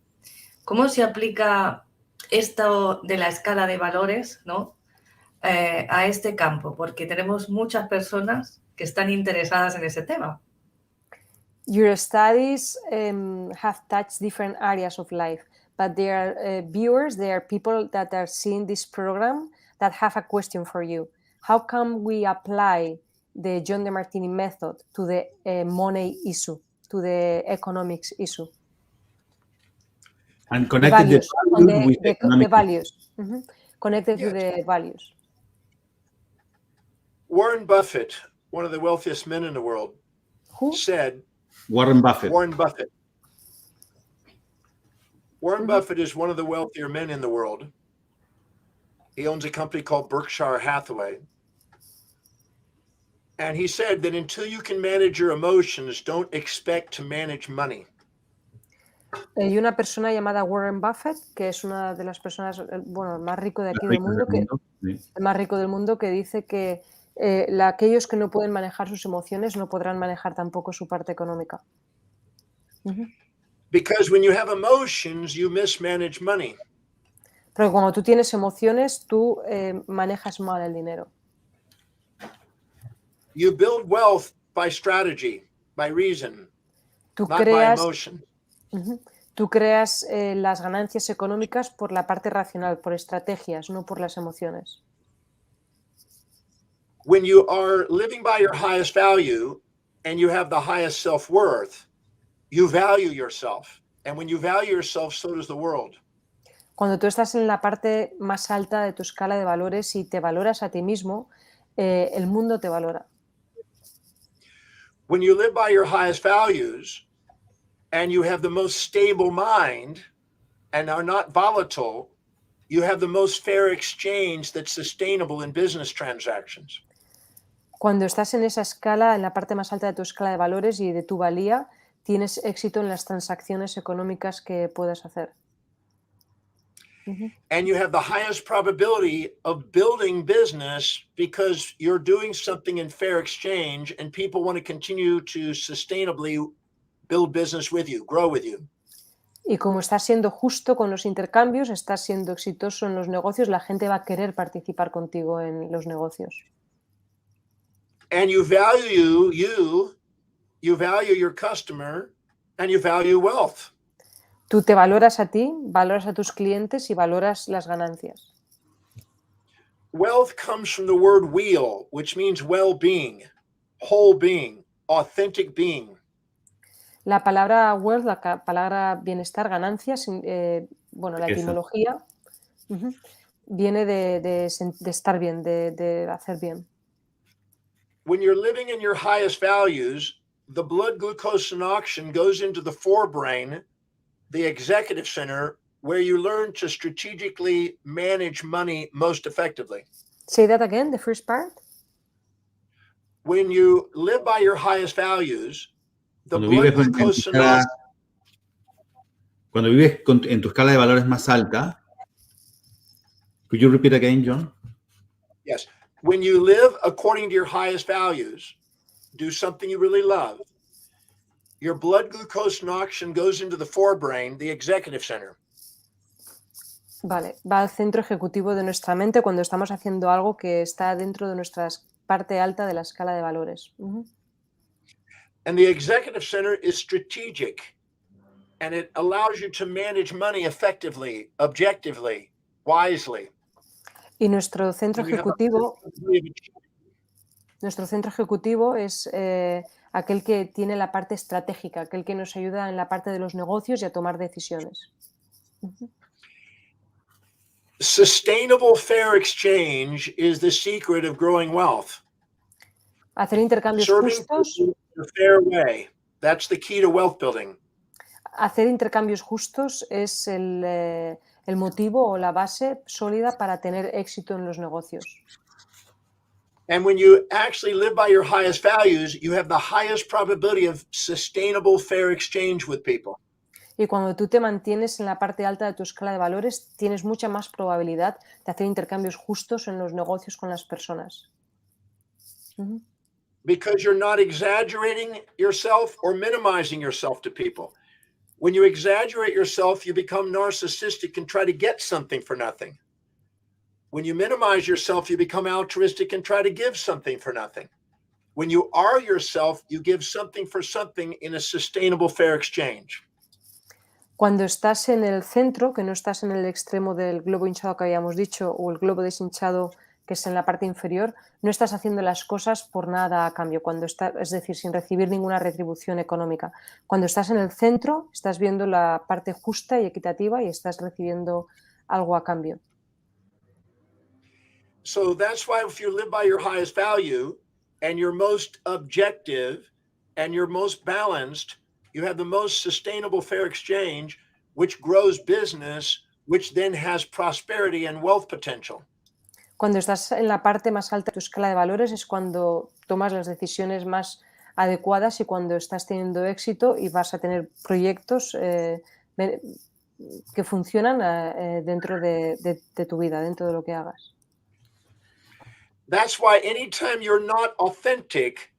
¿Cómo se aplica esto de la escala de valores, ¿no? A este campo? Porque tenemos muchas personas que están interesadas en ese tema.
Your studies have touched different areas of life, but there are viewers, there are people that are seeing this program that have a question for you. How can we apply the John Demartini method to the money issue, to the economics issue?
And connected the values with
the
economic.
values. Connected
Yes.
to the values.
Warren Buffett, one of the wealthiest men in the world,
Who?
said,
Warren Buffett.
Warren Buffett. Warren Buffett is one of the wealthier men in the world. He owns a company called Berkshire Hathaway. And he said that until you can manage your emotions, don't expect to manage money.
Y una persona llamada Warren Buffett, que es una de las personas, bueno, el más rico de aquí del mundo,
Sí.
el más rico del mundo, que dice que aquellos que no pueden manejar sus emociones no podrán manejar tampoco su parte económica.
Because when you have emotions, you mismanage money.
Porque cuando tú tienes emociones, tú manejas mal el dinero.
You build wealth by strategy, by reason,
Tú
not by
creas,
emotion.
tú creas las ganancias económicas por la parte racional, por estrategias, no por las emociones.
When you are living by your highest value and you have the highest self-worth, you value yourself. And when you value yourself, so does the world.
Cuando tú estás en la parte más alta de tu escala de valores y te valoras a ti mismo, el mundo te valora.
When you live by your highest values and you have the most stable mind and are not volatile, you have the most fair exchange that's sustainable in business transactions.
Cuando estás en esa escala, en la parte más alta de tu escala de valores y de tu valía, tienes éxito en las transacciones económicas que puedas hacer.
And you have the highest probability of building business because you're doing something in fair exchange and people want to continue to sustainably build business with you, grow with you.
Y como estás siendo justo con los intercambios, estás siendo exitoso en los negocios, la gente va a querer participar contigo en los negocios.
And you value you value your customer, and you value wealth.
Tú te valoras a ti, valoras a tus clientes y valoras las ganancias.
Wealth comes from the word wheel, which means well-being, whole being, authentic being.
La palabra wealth, la palabra bienestar, ganancias, bueno, la
Riqueza.
etimología viene de estar bien, de hacer bien.
When you're living in your highest values, the blood glucose and oxygen goes into the forebrain, the executive center, where you learn to strategically manage money most effectively.
Say that again, the first part.
When you live by your highest values, the
Cuando
blood
vives en tu
glucose and
escala,
oxygen,
cuando vives en tu escala de valores más alta, could you repeat again, John?
yes, when you live according to your highest values, do something you really love, your blood glucose and oxygen goes into the forebrain, the executive center.
Vale, va al centro ejecutivo de nuestra mente cuando estamos haciendo algo que está dentro de nuestras parte alta de la escala de valores.
And the executive center is strategic, and it allows you to manage money effectively, objectively, wisely.
Y nuestro centro ejecutivo es aquel que tiene la parte estratégica, aquel que nos ayuda en la parte de los negocios y a tomar decisiones.
Sustainable fair exchange is the secret of growing wealth.
Hacer intercambios justos.
The fair way. That's the key to wealth building.
Hacer intercambios justos es el motivo o la base sólida para tener éxito en los negocios.
And when you actually live by your highest values, you have the highest probability of sustainable fair exchange with people.
Y cuando tú te mantienes en la parte alta de tu escala de valores, tienes mucha más probabilidad de hacer intercambios justos en los negocios con las personas.
Because you're not exaggerating yourself or minimizing yourself to people. When you exaggerate yourself, you become narcissistic and try to get something for nothing. When you minimize yourself, you become altruistic and try to give something for nothing. When you are yourself, you give something for something in a sustainable fair exchange.
Cuando estás en el centro, que no estás en el extremo del globo hinchado que habíamos dicho o el globo deshinchado que es en la parte inferior, no estás haciendo las cosas por nada a cambio, es decir, sin recibir ninguna retribución económica. Cuando estás en el centro, estás viendo la parte justa y equitativa y estás recibiendo algo a cambio.
So that's why if you live by your highest value and you're most objective and you're most balanced, you have the most sustainable fair exchange, which grows business, which then has prosperity and wealth potential.
Cuando estás en la parte más alta de tu escala de valores es cuando tomas las decisiones más adecuadas y cuando estás teniendo éxito y vas a tener proyectos que funcionan dentro de tu vida, dentro de lo que hagas.
That's why anytime you're not authentic,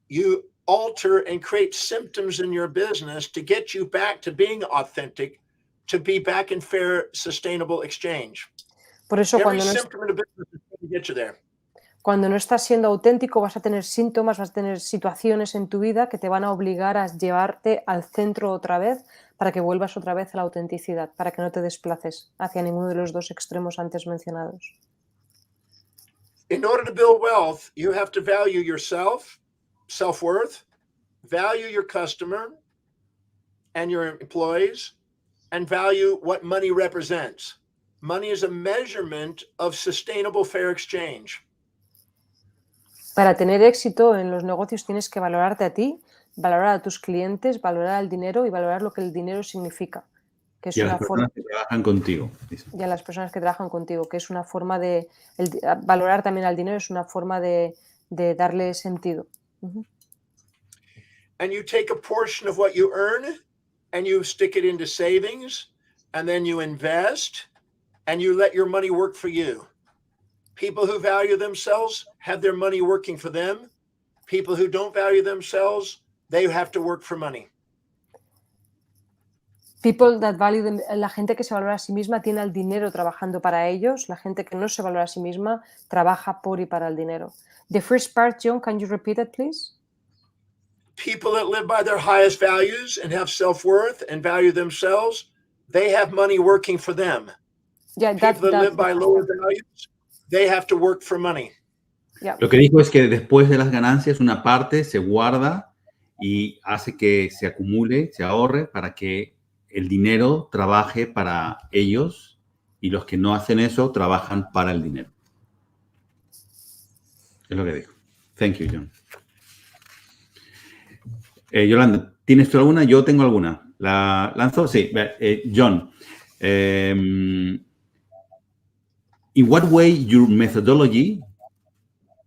you alter and create symptoms in your business to get you back to being authentic, to be back in fair, sustainable exchange.
Por eso cuando no estás siendo auténtico vas a tener síntomas, vas a tener situaciones en tu vida que te van a obligar a llevarte al centro otra vez para que vuelvas otra vez a la autenticidad, para que no te desplaces hacia ninguno de los dos extremos antes mencionados.
In order to build wealth, you have to value yourself, self-worth, value your customer and your employees, and value what money represents. Money is a measurement of sustainable fair exchange.
Para tener éxito en los negocios tienes que valorarte a ti, valorar a tus clientes, valorar el dinero y valorar lo que el dinero significa. Que es
y a las personas que trabajan contigo.
Y a las personas que trabajan contigo, que es una forma de... valorar también al dinero es una forma de darle sentido.
And you take a portion of what you earn and you stick it into savings and then you invest and you let your money work for you. People who value themselves have their money working for them. People who don't value themselves, they have to work for money.
People that value them, la gente que se valora a sí misma tiene el dinero trabajando para ellos. La gente que no se valora a sí misma trabaja por y para el dinero. The first part, John, can you repeat it, please?
People that live by their highest values and have self-worth and value themselves, they have money working for them.
Yeah,
People that live by lower values, they have to work for money.
Yeah.
Lo que dijo es que después de las ganancias una parte se guarda y hace que se acumule, se ahorre para que el dinero trabaje para ellos y los que no hacen eso trabajan para el dinero. Es lo que dijo. Thank you, John. Yolanda, ¿tienes tú alguna? Yo tengo alguna. ¿La lanzo? Sí. John, in what way your methodology,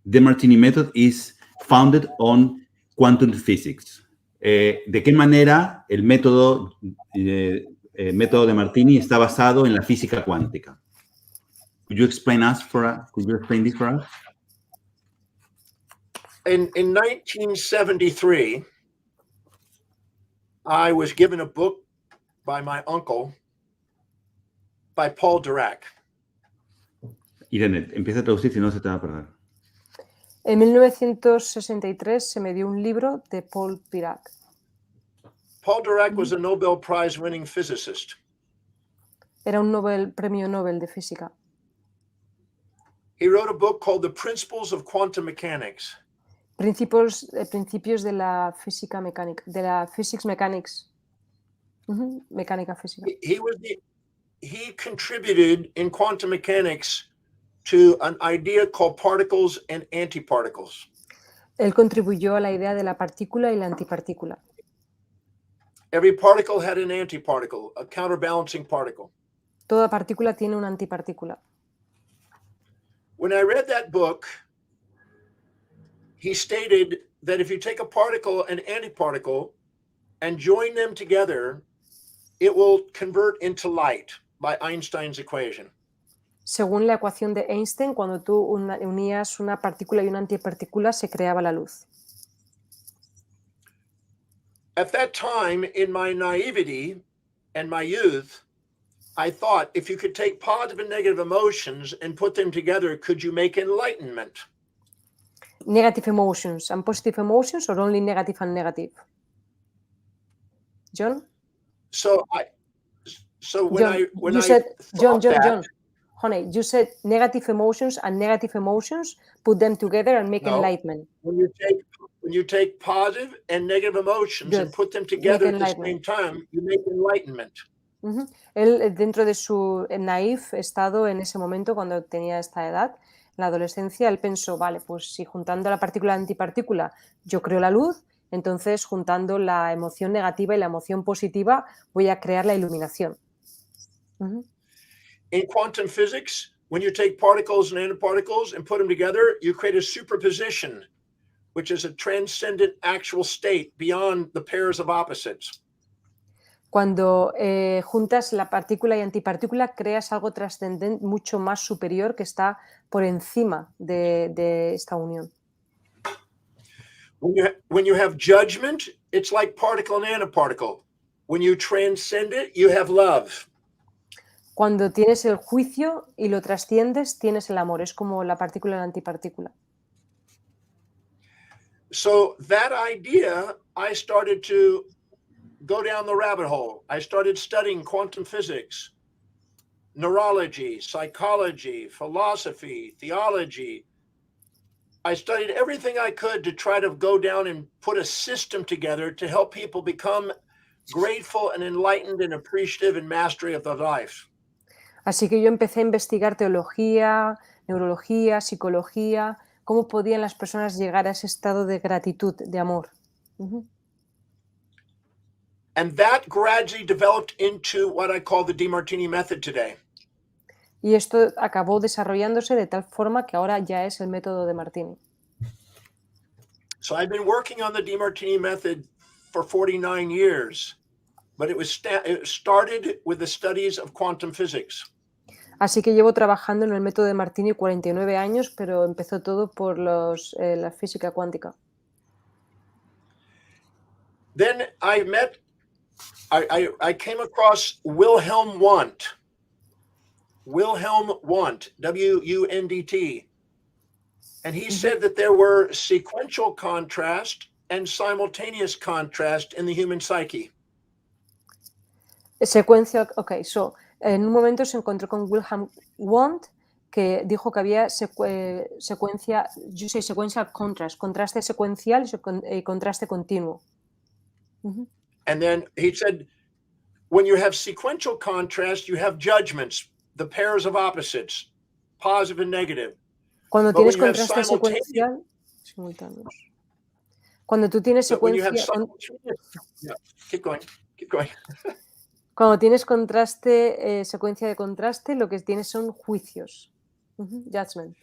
Demartini Method, is founded on quantum physics? ¿De qué manera el método Demartini está basado en la física cuántica? Could you explain this for us?
In 1973, I was given a book by my uncle, by Paul Dirac.
Irene, empieza a traducir si no se te va a perder.
En 1963 se me dio un libro de Paul Dirac.
Paul Dirac was a Nobel Prize winning physicist.
Era un premio Nobel de física.
He wrote a book called The Principles of Quantum Mechanics.
Principios de la física mecánica, de la physics mechanics. Mecánica física.
He contributed in quantum mechanics to an idea called particles and antiparticles.
Él contribuyó a la idea de la partícula y la antipartícula.
Every particle had an antiparticle, a counterbalancing particle.
Toda partícula tiene una antipartícula.
When I read that book, he stated that if you take a particle and antiparticle and join them together, it will convert into light by Einstein's equation.
Según la ecuación de Einstein, cuando tú unías una partícula y una antipartícula, se creaba la luz.
At that time, in my naivety and my youth, I thought if you could take positive and negative emotions and put them together, could you make enlightenment?
Negative emotions and positive emotions, or only negative and negative? John?
So when
you said, John, honey, you said negative emotions and negative emotions, put them together and make enlightenment.
When you take positive and negative emotions and put them together at the same time, you make enlightenment.
Él, dentro de su naif estado en ese momento, cuando tenía esta edad, en la adolescencia, él pensó, vale, pues si juntando la partícula y la antipartícula yo creo la luz, entonces juntando la emoción negativa y la emoción positiva voy a crear la iluminación.
In quantum physics, when you take particles and antiparticles and put them together, you create a superposition, which is a transcendent actual state beyond the pairs of opposites.
Cuando juntas la partícula y antipartícula, creas algo trascendente, mucho más superior, que está por encima de esta unión.
When you have judgment, it's like particle and antiparticle. When you transcend it, you have love.
Cuando tienes el juicio y lo trasciendes, tienes el amor. Es como la partícula y la antipartícula.
So that idea, I started to go down the rabbit hole. I started studying quantum physics, neurology, psychology, philosophy, theology. I studied everything I could to try to go down and put a system together to help people become grateful and enlightened and appreciative and mastery of their life.
Así que yo empecé a investigar teología, neurología, psicología, cómo podían las personas llegar a ese estado de gratitud, de amor.
And that gradually developed into what I call the Demartini Method today.
Y esto acabó desarrollándose de tal forma que ahora ya es el método de Martini.
So I've been working on the Demartini Method for 49 years, but it started with the studies of quantum physics.
Así que llevo trabajando en el método de Martini 49 años, pero empezó todo por la física cuántica.
Then I came across Wilhelm Wundt, W-U-N-D-T. And he said that there were sequential contrast and simultaneous contrast in the human psyche.
Secuencia, en un momento se encontró con Wilhelm Wundt, que dijo que había secuencial contrast, contraste secuencial y contraste continuo.
And then he said, when you have sequential contrast, you have judgments, the pairs of opposites, positive and negative.
Cuando tienes contraste secuencial, simultáneos. Cuando tú tienes secuencia...
Keep going.
Cuando tienes contraste, secuencia de contraste, lo que tienes son juicios. Judgment.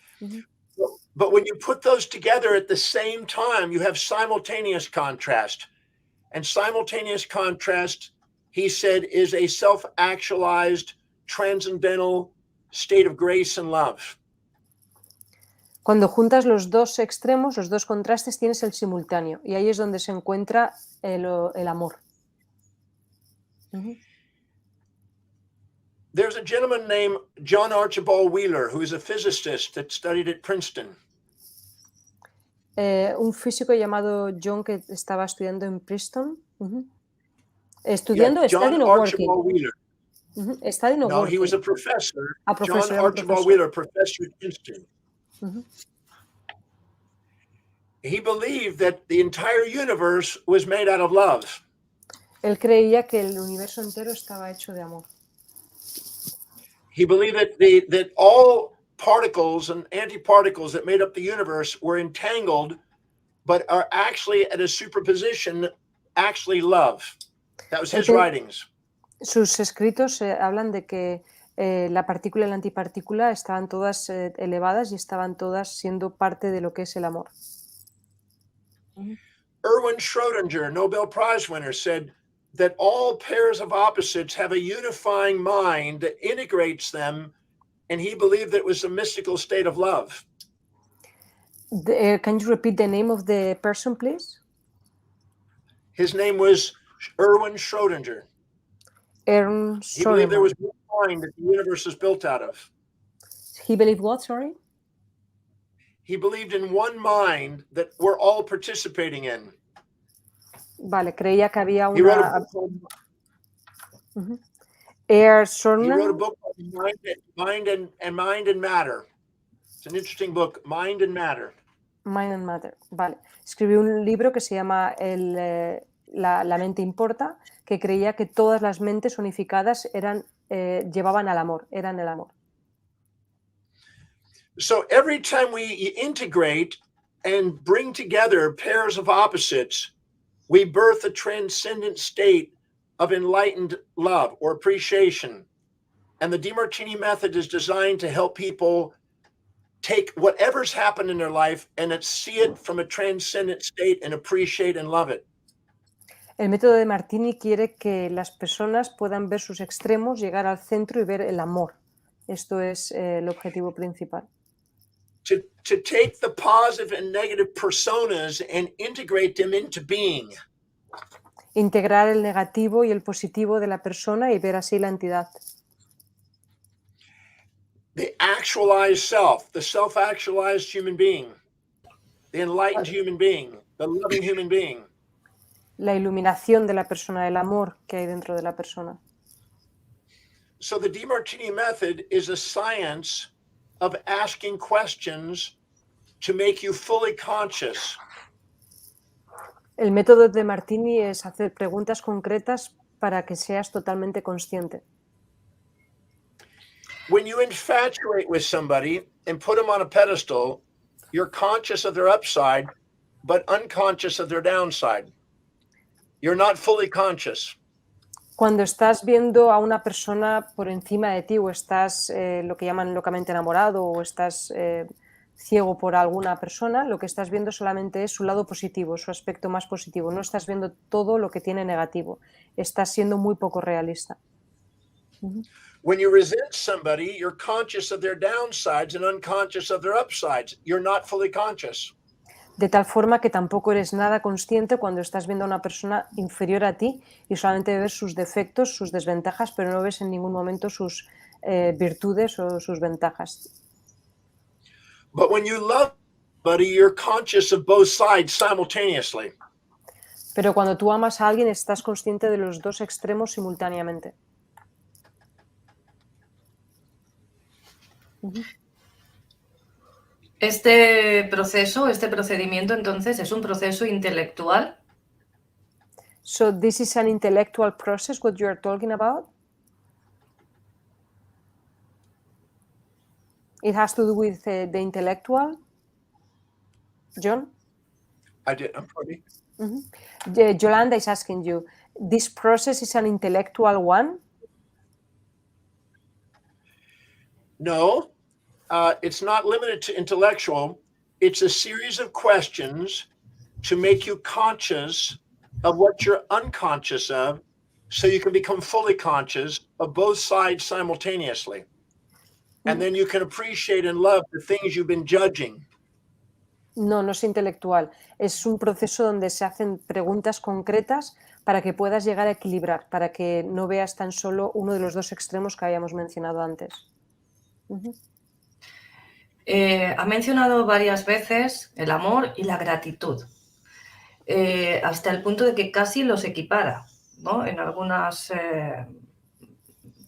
But when you put those together at the same time, you have simultaneous contrast. And simultaneous contrast, he said, is a self-actualized, transcendental state of grace and love.
Cuando juntas los dos extremos, los dos contrastes, tienes el simultáneo. Y ahí es donde se encuentra el amor.
There's a gentleman named John Archibald Wheeler, who is a physicist that studied at Princeton.
Un físico llamado John que estaba estudiando en Princeton. Estudiando,
Yeah, John
studying or working?
Archibald Wheeler.
Studying or
No,
working?
he was a professor.
A
John
professor, era un
Archibald
professor.
Wheeler, professor at Princeton.
Ujú.
He believed that the entire universe was made out of love.
Él creía que el universo entero estaba hecho de amor.
He believed that all particles and antiparticles that made up the universe were entangled, but are actually at a superposition, actually love. That was his writings.
Sus escritos hablan de que la partícula y la antipartícula estaban todas elevadas y estaban todas siendo parte de lo que es el amor.
Erwin Schrödinger, Nobel Prize winner, said that all pairs of opposites have a unifying mind that integrates them, and he believed that it was a mystical state of love.
Can you repeat the name of the person, please?
His name was Erwin Schrödinger.
Ern
He believed there
Schrödinger.
was one mind that the universe is built out of.
He believed what, sorry?
He believed in one mind that we're all participating in.
Vale, creía que había
He wrote a
una...
book called,
Ern
he wrote a
Schrödinger.
book called Mind and Matter. It's an interesting book, Mind and Matter.
Mind and Matter. Vale. Escribió un libro que se llama La mente importa, que creía que todas las mentes unificadas llevaban al amor, eran el amor.
So every time we integrate and bring together pairs of opposites, we birth a transcendent state of enlightened love or appreciation. And the Demartini Method is designed to help people take whatever's happened in their life and see it from a transcendent state and appreciate and love it.
El método de Martini quiere que las personas puedan ver sus extremos, llegar al centro y ver el amor. Esto es el objetivo principal.
To take the positive and negative personas and integrate them into being.
Integrar el negativo y el positivo de la persona y ver así la entidad.
The actualized self, the self-actualized human being, the enlightened human being, the loving human being.
La iluminación de la persona, el amor que hay dentro de la persona.
So the Demartini Method is a science of asking questions to make you fully conscious.
El método de Martini es hacer preguntas concretas para que seas totalmente consciente.
When you infatuate with somebody and put them on a pedestal, you're conscious of their upside, but unconscious of their downside. You're not fully conscious.
Cuando estás viendo a una persona por encima de ti o estás lo que llaman locamente enamorado o estás ciego por alguna persona, lo que estás viendo solamente es su lado positivo, su aspecto más positivo. No estás viendo todo lo que tiene negativo. Estás siendo muy poco realista.
When you resent somebody, you're conscious of their downsides and unconscious of their upsides. You're not fully conscious.
De tal forma que tampoco eres nada consciente cuando estás viendo a una persona inferior a ti y solamente ves sus defectos, sus desventajas, pero no ves en ningún momento sus virtudes o sus ventajas.
But when you love somebody, you're conscious of both sides simultaneously.
Pero cuando tú amas a alguien, estás consciente de los dos extremos simultáneamente.
Este procedimiento, entonces, es un proceso intelectual.
So this is an intellectual process, what you are talking about? It has to do with the intellectual, John?
I'm sorry.
Yolanda is asking you, this process is an intellectual one?
No, it's not limited to intellectual. It's a series of questions to make you conscious of what you're unconscious of, so you can become fully conscious of both sides simultaneously. And then you can appreciate and love the things you've been judging.
No, no es intelectual. Es un proceso donde se hacen preguntas concretas para que puedas llegar a equilibrar, para que no veas tan solo uno de los dos extremos que habíamos mencionado antes.
Ha mencionado varias veces el amor y la gratitud, hasta el punto de que casi los equipara, ¿no? En algunas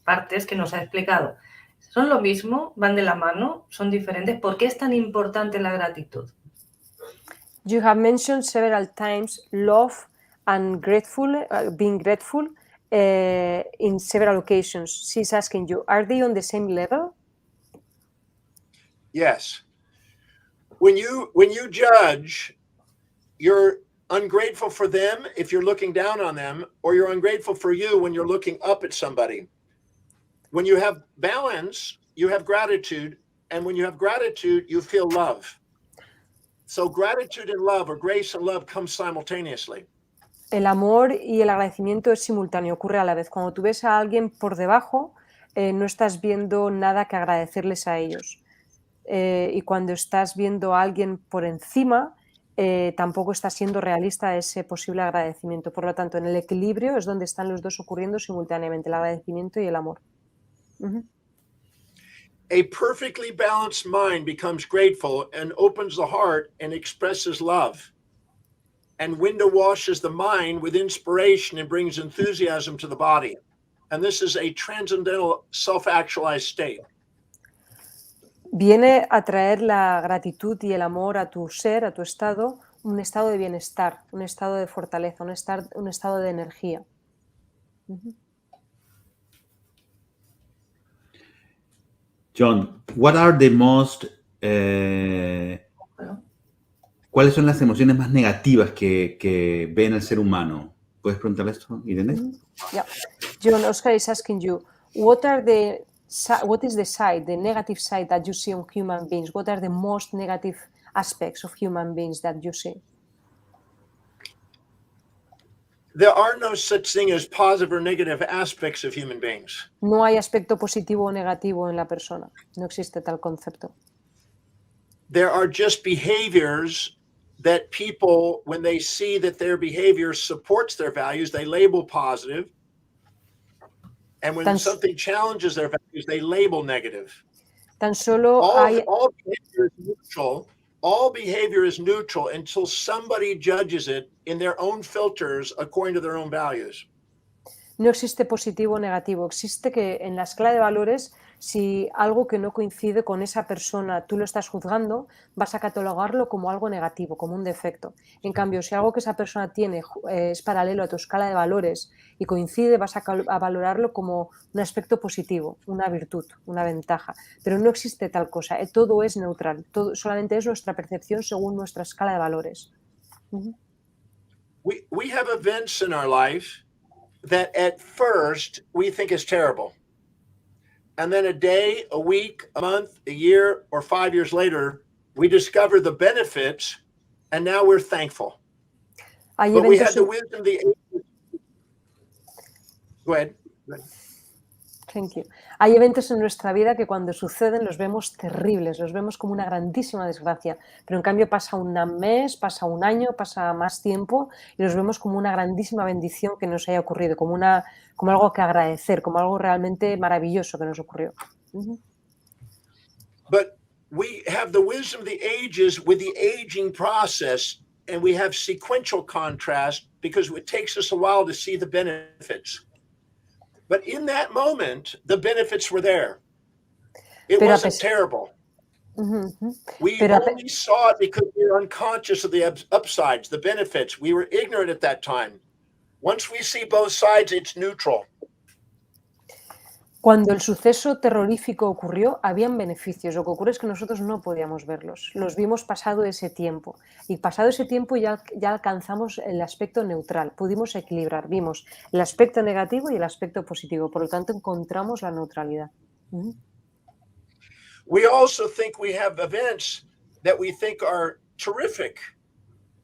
partes que nos ha explicado. ¿Son lo mismo? ¿Van de la mano? ¿Son diferentes? ¿Por qué es tan importante la gratitud?
You have mentioned several times love and grateful, being grateful in several occasions. She's asking you, are they on the same level?
Yes. When you judge, you're ungrateful for them if you're looking down on them, or you're ungrateful for you when you're looking up at somebody. When you have balance, you have gratitude, and when you have gratitude, you feel love. So gratitude and love, or grace and love, come simultaneously.
El amor y el agradecimiento es simultáneo, ocurre a la vez. Cuando tú ves a alguien por debajo, no estás viendo nada que agradecerles a ellos. Y cuando estás viendo a alguien por encima, tampoco estás siendo realista a ese posible agradecimiento. Por lo tanto, en el equilibrio es donde están los dos ocurriendo simultáneamente, el agradecimiento y el amor. Uh-huh.
A perfectly balanced mind becomes grateful and opens the heart and expresses love. And window washes the mind with inspiration and brings enthusiasm to the body. And this is a transcendental self-actualized state.
Viene a traer la gratitud y el amor a tu ser, a tu estado, un estado de bienestar, un estado de fortaleza, un estado de energía. Uh-huh.
John, what are the most... ¿Cuáles son las emociones más negativas que ve en el ser humano? ¿Puedes preguntarle esto, Irene?
Yeah. John, Óscar is asking you, what is the side, the negative side that you see on human beings? What are the most negative aspects of human beings that you see?
There are no such thing as positive or negative aspects of human beings.
No hay aspecto positivo o negativo en la persona. No existe tal concepto.
There are just behaviors that people, when they see that their behavior supports their values, they label positive. And when something challenges their values, they label negative.
Tan solo
all behavior is neutral. All behavior is neutral until somebody judges it in their own filters according to their own values.
No existe positivo o negativo. Existe que en la escala de valores, si algo que no coincide con esa persona tú lo estás juzgando, vas a catalogarlo como algo negativo, como un defecto. En cambio, si algo que esa persona tiene es paralelo a tu escala de valores y coincide, vas a valorarlo como un aspecto positivo, una virtud, una ventaja. Pero no existe tal cosa. Todo es neutral. Solamente es nuestra percepción según nuestra escala de valores. Uh-huh.
We have events in our life that at first we think is terrible. And then a day, a week, a month, a year, or 5 years later, we discover the benefits and now we're thankful. But we had the wisdom of the ages. Go ahead.
Thank you. Hay eventos en nuestra vida que cuando suceden los vemos terribles, los vemos como una grandísima desgracia, pero en cambio pasa un mes, pasa un año, pasa más tiempo y los vemos como una grandísima bendición que nos haya ocurrido, como algo que agradecer, como algo realmente maravilloso que nos ocurrió. Uh-huh.
But we have the wisdom of the ages with the aging process, and we have sequential contrast because it takes us a while to see the benefits. But in that moment, the benefits were there. It wasn't terrible.
Uh-huh.
We only saw it because we were unconscious of the upsides, the benefits. We were ignorant at that time. Once we see both sides, it's neutral.
Cuando el suceso terrorífico ocurrió, habían beneficios. Lo que ocurre es que nosotros no podíamos verlos. Los vimos pasado ese tiempo. Y pasado ese tiempo ya alcanzamos el aspecto neutral. Pudimos equilibrar. Vimos el aspecto negativo y el aspecto positivo. Por lo tanto, encontramos la neutralidad. Uh-huh.
We also think we have events that we think are terrific.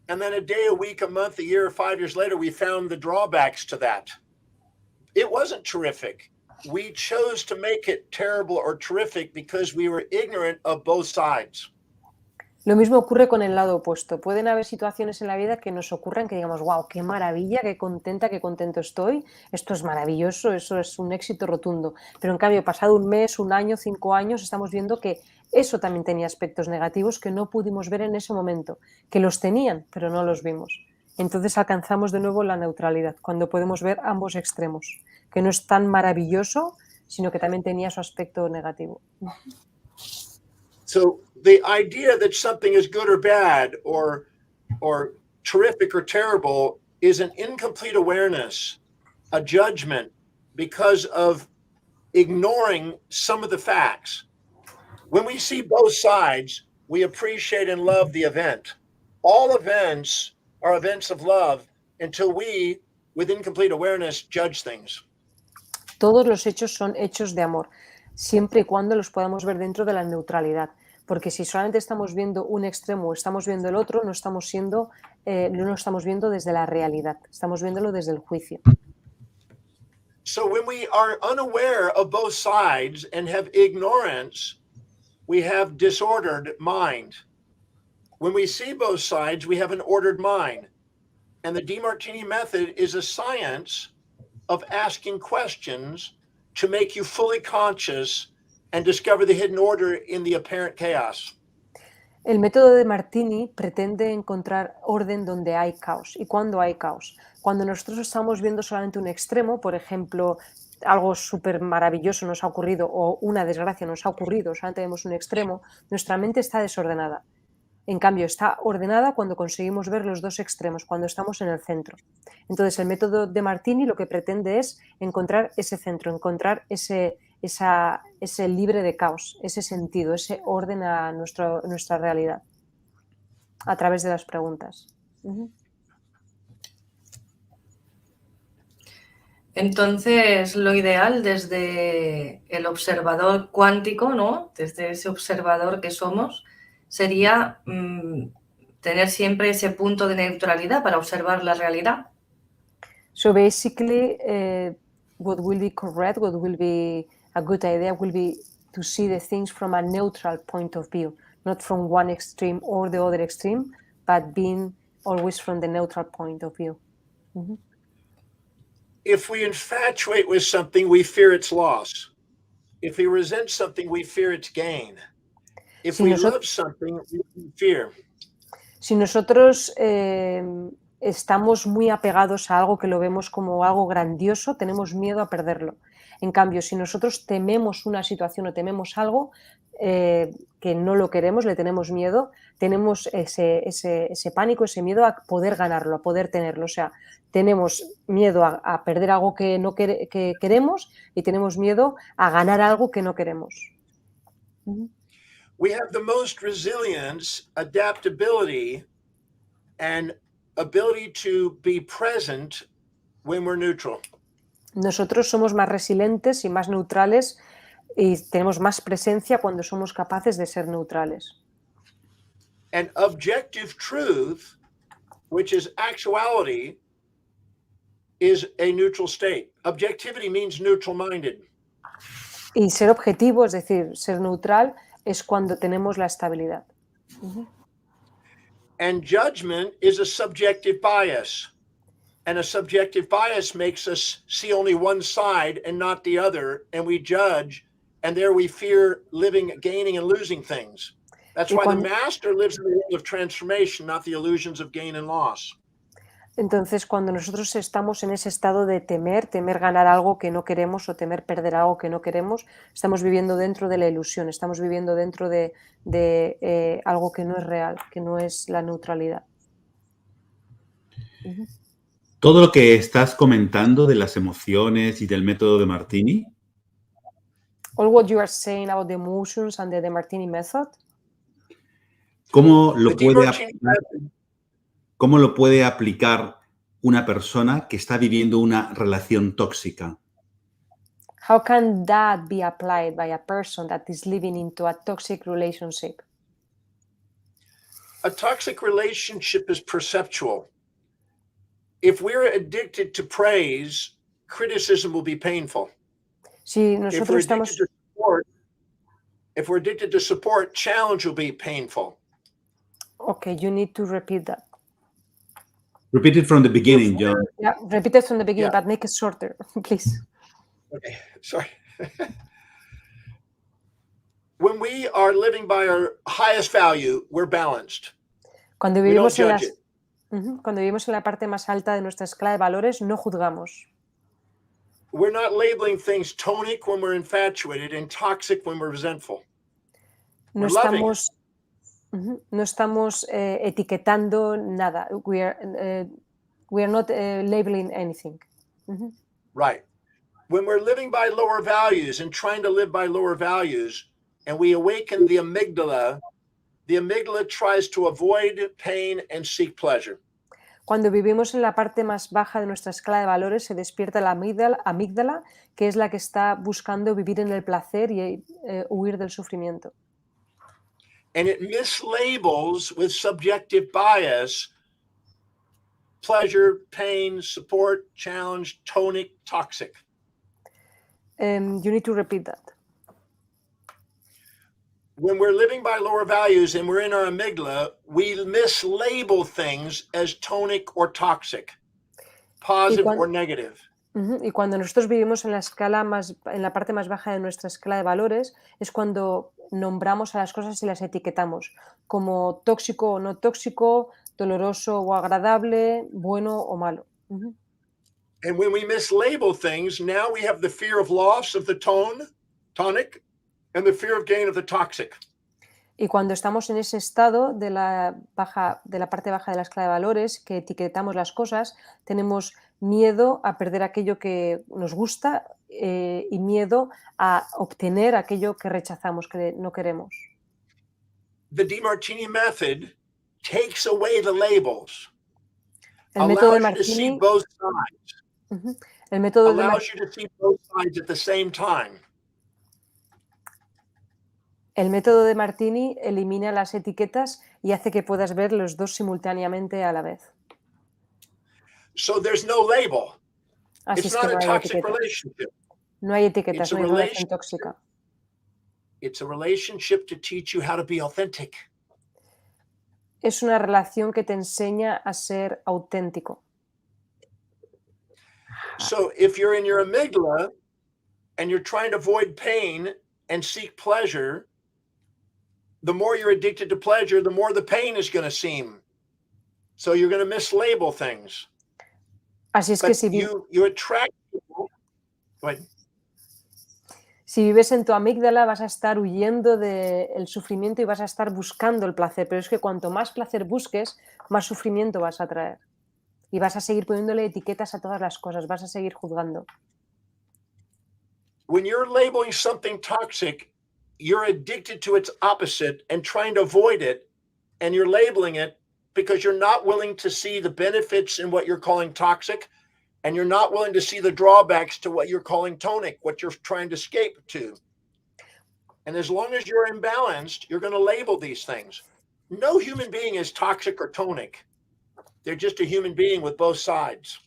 And then a day, a week, a month, a year, 5 years later, we found the drawbacks to that. It wasn't terrific. We chose to make it terrible or terrific because we were ignorant of both sides.
Lo mismo ocurre con el lado opuesto. Pueden haber situaciones en la vida que nos ocurran que digamos, wow, qué maravilla, qué contento estoy, esto es maravilloso, eso es un éxito rotundo. Pero en cambio, pasado un mes, un año, 5 años, estamos viendo que eso también tenía aspectos negativos que no pudimos ver en ese momento, que los tenían, pero no los vimos. Entonces alcanzamos de nuevo la neutralidad, cuando podemos ver ambos extremos, que no es tan maravilloso, sino que también tenía su aspecto negativo.
So the idea that something is good or bad or terrific or terrible is an incomplete awareness, a judgment because of ignoring some of the facts. When we see both sides, we appreciate and love the event. All events are events of love until we, with incomplete awareness, judge things.
Todos los hechos son hechos de amor, siempre y cuando los podamos ver dentro de la neutralidad. Porque si solamente estamos viendo un extremo o estamos viendo el otro, no lo estamos viendo desde la realidad, estamos viéndolo desde el juicio.
So when we are unaware of both sides and have ignorance, we have disordered mind. When we see both sides, we have an ordered mind. And the Demartini Method is a science of asking questions to make you fully conscious and discover the hidden order in the apparent chaos.
El método de Martini pretende encontrar orden donde hay caos. ¿Y cuándo hay caos? Cuando nosotros estamos viendo solamente un extremo, por ejemplo, algo súper maravilloso nos ha ocurrido o una desgracia nos ha ocurrido, solamente vemos un extremo, nuestra mente está desordenada. En cambio, está ordenada cuando conseguimos ver los dos extremos, cuando estamos en el centro. Entonces, el método de Martini lo que pretende es encontrar ese centro, encontrar ese libre de caos, ese sentido, ese orden a nuestra realidad, a través de las preguntas.
Entonces, lo ideal desde el observador cuántico, ¿no? Desde ese observador que somos, sería tener siempre ese punto de neutralidad para observar la realidad.
So basically, what will be correct, what will be a good idea will be to see the things from a neutral point of view, not from one extreme or the other extreme, but being always from the neutral point of view.
If we infatuate with something, we fear its loss. If we resent something, we fear its gain. If we love something, we fear.
Si nosotros estamos muy apegados a algo que lo vemos como algo grandioso, tenemos miedo a perderlo. En cambio, si nosotros tememos una situación o tememos algo que no lo queremos, le tenemos miedo, tenemos ese pánico, ese miedo a poder ganarlo, a poder tenerlo. O sea, tenemos miedo a perder algo que queremos y tenemos miedo a ganar algo que no queremos.
We have the most resilience, adaptability, and ability to be present when we're neutral.
Nosotros somos más resilientes y más neutrales y tenemos más presencia cuando somos capaces de ser neutrales.
And objective truth, which is actuality, is a neutral state. Objectivity means neutral-minded.
Y ser objetivo, es decir, ser neutral, es cuando tenemos la estabilidad.
And judgment is a subjective bias. And a subjective bias makes us see only one side and not the other, and we judge, and there we fear gaining and losing things. That's why the master lives in the world of transformation, not the illusions of gain and loss.
Entonces, cuando nosotros estamos en ese estado de temer ganar algo que no queremos o temer perder algo que no queremos, estamos viviendo dentro de la ilusión, estamos viviendo dentro de algo que no es real, que no es la neutralidad.
Todo lo que estás comentando de las emociones y del método de Martini.
All what you are saying about the emotions and the Demartini Method.
¿Cómo lo puede aplicar una persona que está viviendo una relación tóxica?
How can that be applied by a person that is living into a toxic relationship?
A toxic relationship is perceptual. If we're addicted to praise, criticism will be painful.
Si nosotros
if we're addicted to support, challenge will be painful.
Okay, you need to repeat that.
Repeat it from the beginning, John.
Yeah, repeat it from the beginning,
Yeah.
but make it shorter, please.
Okay, sorry. When we are living by our highest value, we're balanced.
Cuando
We don't
vivimos, en
judge
las,
it.
cuando vivimos en la parte más alta de nuestra escala de valores, no juzgamos.
We're not labeling things tonic when we're infatuated and toxic when we're resentful.
No
We're loving it.
estamos, no estamos etiquetando nada. We are not labeling anything.
Right. When we're living by lower values and trying to live by lower values, and we awaken the amygdala tries to avoid pain and seek pleasure.
Cuando vivimos en la parte más baja de nuestra escala de valores, se despierta la amígdala, que es la que está buscando vivir en el placer y huir del sufrimiento.
And it mislabels with subjective bias pleasure, pain, support, challenge, tonic, toxic.
You need to repeat that.
When we're living by lower values and we're in our amygdala, we mislabel things as tonic or toxic, positive or negative.
Y cuando nosotros vivimos en la parte más baja de nuestra escala de valores, es cuando nombramos a las cosas y las etiquetamos como tóxico o no tóxico, doloroso o agradable, bueno o malo.
And when we mislabel things, now we have the fear of loss of the tonic, and the fear of gain of the toxic.
Y cuando estamos en ese estado de la parte baja de la escala de valores, que etiquetamos las cosas, tenemos miedo a perder aquello que nos gusta y miedo a obtener aquello que rechazamos, que no queremos.
The Demartini Method takes away the labels,
El método de
allows you to see
Martini,
both sides,
el método de
allows you to see both sides at the same time.
El método de Martini elimina las etiquetas y hace que puedas ver los dos simultáneamente a la vez.
So there's no label.
Así
It's
es que
not
no
a
hay
toxic
etiquetas.
relationship.
No hay etiquetas,
It's a
no hay relación
relationship.
tóxica.
It's a relationship to teach you how to be authentic.
Es una relación que te enseña a ser auténtico.
So if you're in your amygdala and you're trying to avoid pain and seek pleasure, the more you're addicted to pleasure, the more the pain is going to seem. So you're going to mislabel things.
Así es que
But
si
you attract people. Go ahead.
Si vives en tu amígdala vas a estar huyendo del sufrimiento y vas a estar buscando el placer, pero es que cuanto más placer busques, más sufrimiento vas a traer. Y vas a seguir poniéndole etiquetas a todas las cosas, vas a seguir juzgando.
When you're labeling something toxic, you're addicted to its opposite and trying to avoid it, and you're labeling it because you're not willing to see the benefits in what you're calling toxic, and you're not willing to see the drawbacks to what you're calling tonic, what you're trying to escape to. And as long as you're imbalanced, you're going to label these things. No human being is toxic or tonic. They're just a human being with both sides.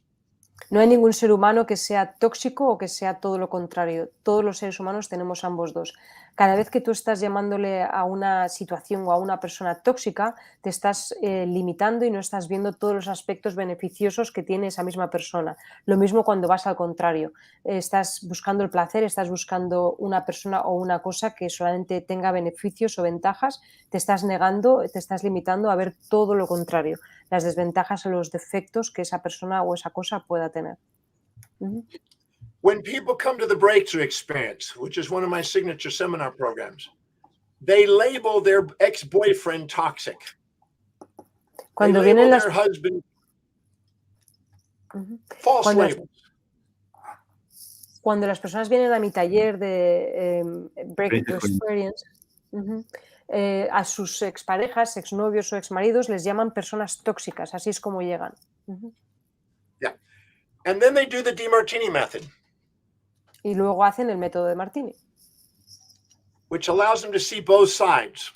No hay ningún ser humano que sea tóxico o que sea todo lo contrario. Todos los seres humanos tenemos ambos dos. Cada vez que tú estás llamándole a una situación o a una persona tóxica, te estás limitando y no estás viendo todos los aspectos beneficiosos que tiene esa misma persona. Lo mismo cuando vas al contrario. Estás buscando el placer, estás buscando una persona o una cosa que solamente tenga beneficios o ventajas, te estás negando, te estás limitando a ver todo lo contrario, las desventajas o los defectos que esa persona o esa cosa pueda tener.
When people come to the breakthrough experience, which is one of my signature seminar programs, they label their ex-boyfriend toxic.
Cuando
they label
vienen
their husband false labels.
Cuando las personas vienen a mi taller de Breakthrough Experience, a sus exparejas, exnovios o exmaridos les llaman personas tóxicas, así es como llegan.
Yeah. And then they do the Demartini Method.
Y luego hacen el método de Martini,
which allows them to see both sides,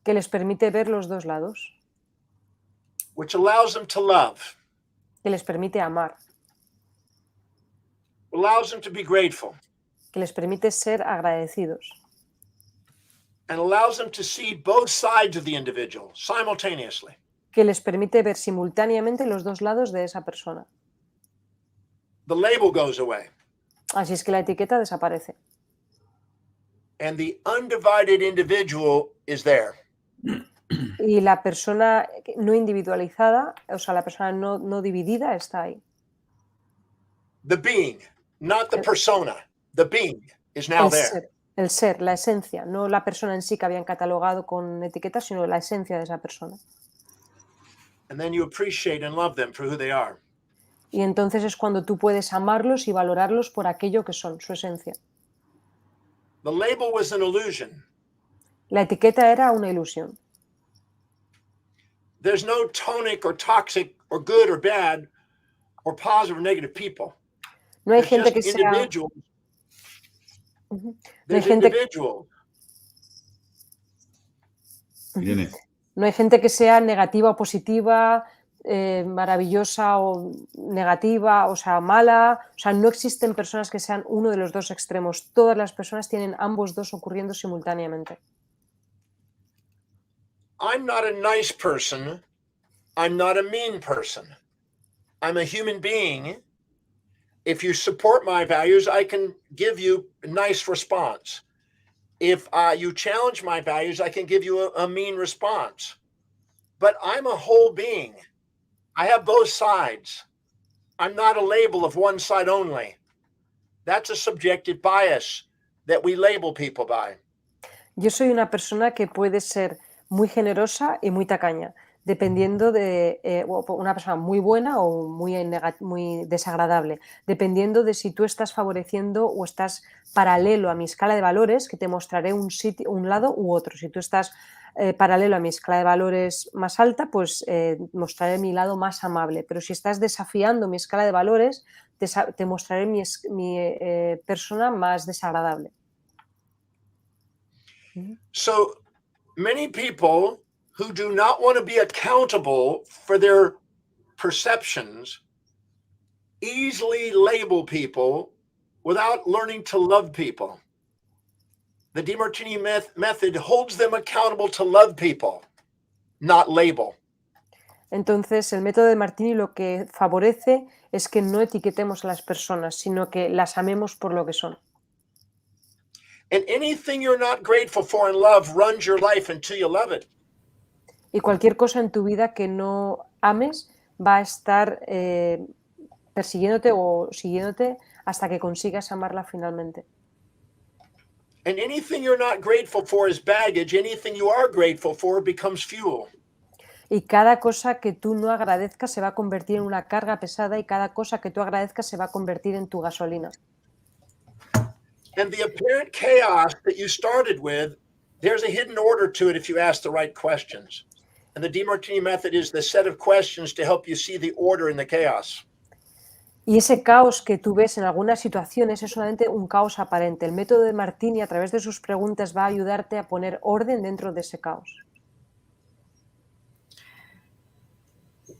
que les permite ver los dos lados,
which allows them to love,
que les permite amar,
allows them to be grateful,
que les permite ser agradecidos,
and allows them to see both sides of the individual simultaneously.
Que les permite ver simultáneamente los dos lados de esa persona.
The label goes away.
Así es que la etiqueta desaparece.
And the undivided individual is there.
Y la persona no individualizada, o sea, la persona no dividida está ahí.
The being, not the persona. The being is now there.
El ser, la esencia, no la persona en sí que habían catalogado con etiquetas, sino la esencia de esa persona.
And then you appreciate and love them for who they are.
Y entonces es cuando tú puedes amarlos y valorarlos por aquello que son, su esencia.
The label was an illusion.
La etiqueta era una ilusión.
There's no tonic or toxic or good or bad or positive or negative people.
No hay
There's
gente
just
que sea...
individuals.
No hay
There's
gente...
individuals.
Irene.
No hay gente que sea negativa o positiva, maravillosa o negativa, o sea, mala. O sea, no existen personas que sean uno de los dos extremos. Todas las personas tienen ambos dos ocurriendo simultáneamente.
I'm not a nice person. I'm not a mean person. I'm a human being. If you support my values, I can give you a nice response. If you challenge my values, I can give you a mean response. But I'm a whole being. I have both sides. I'm not a label of one side only. That's a subjective bias that we label people by.
Yo soy una persona que puede ser muy generosa y muy tacaña, dependiendo de una persona muy buena o muy desagradable, dependiendo de si tú estás favoreciendo o estás paralelo a mi escala de valores, que te mostraré un lado u otro. Si tú estás paralelo a mi escala de valores más alta, pues mostraré mi lado más amable. Pero si estás desafiando mi escala de valores, te mostraré mi persona más desagradable.
So many people who do not want to be accountable for their perceptions easily label people without learning to love people. The Demartini Method holds them accountable to love people, not label.
Entonces, el método de Martini lo que favorece es que no etiquetemos a las personas, sino que las amemos por lo que son.
And anything you're not grateful for in love runs your life until you love it.
Y cualquier cosa en tu vida que no ames va a estar persiguiéndote o siguiéndote hasta que consigas amarla finalmente.
And anything you're not grateful for is baggage. Anything you are grateful for becomes fuel.
Y cada cosa que tú no agradezcas se va a convertir en una carga pesada y cada cosa que tú agradezcas se va a convertir en tu gasolina.
And the apparent chaos that you started with, there's a hidden order to it if you ask the right questions. And the Demartini Method is the set of questions to help you see the order in the chaos.
Y ese caos que tú ves en algunas situaciones es solamente un caos aparente. El método de Martini, a través de sus preguntas, va a ayudarte a poner orden dentro de ese caos.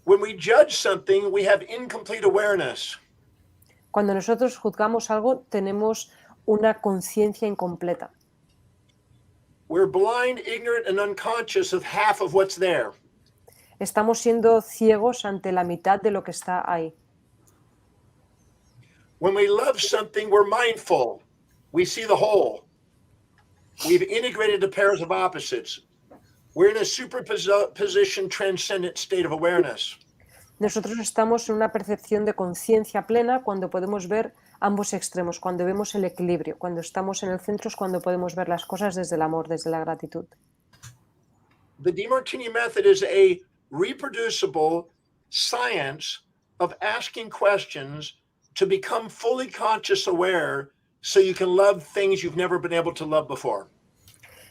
When we judge something, we have incomplete awareness.
Cuando nosotros juzgamos algo, tenemos una conciencia incompleta.
We're blind, ignorant, and unconscious of half of what's there.
Estamos siendo ciegos ante la mitad de lo que está ahí.
When we love something, we're mindful. We see the whole. We've integrated the pairs of opposites. We're in a superposition, transcendent state of awareness.
Nosotros estamos en una percepción de conciencia plena cuando podemos ver ambos extremos, cuando vemos el equilibrio, cuando estamos en el centro es cuando podemos ver las cosas desde el amor, desde la gratitud.
The Demartini Method is a reproducible science of asking questions to become fully conscious aware so you can love things you've never been able to love before.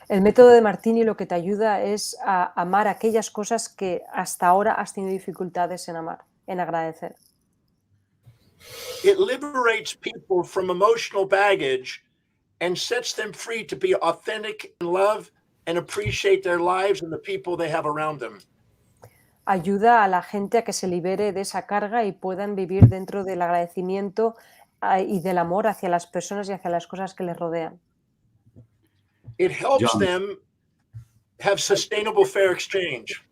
El método de Martini lo que te ayuda es a amar aquellas cosas que hasta ahora has tenido dificultades en amar, en agradecer.
It liberates people from emotional baggage and sets them free to be authentic in love and appreciate their lives and the people they have around them.
Ayuda a la gente a que se libere de esa carga y puedan vivir dentro del agradecimiento y del amor hacia las personas y hacia las cosas que les rodean.
It helps
John.
them have sustainable fair exchange.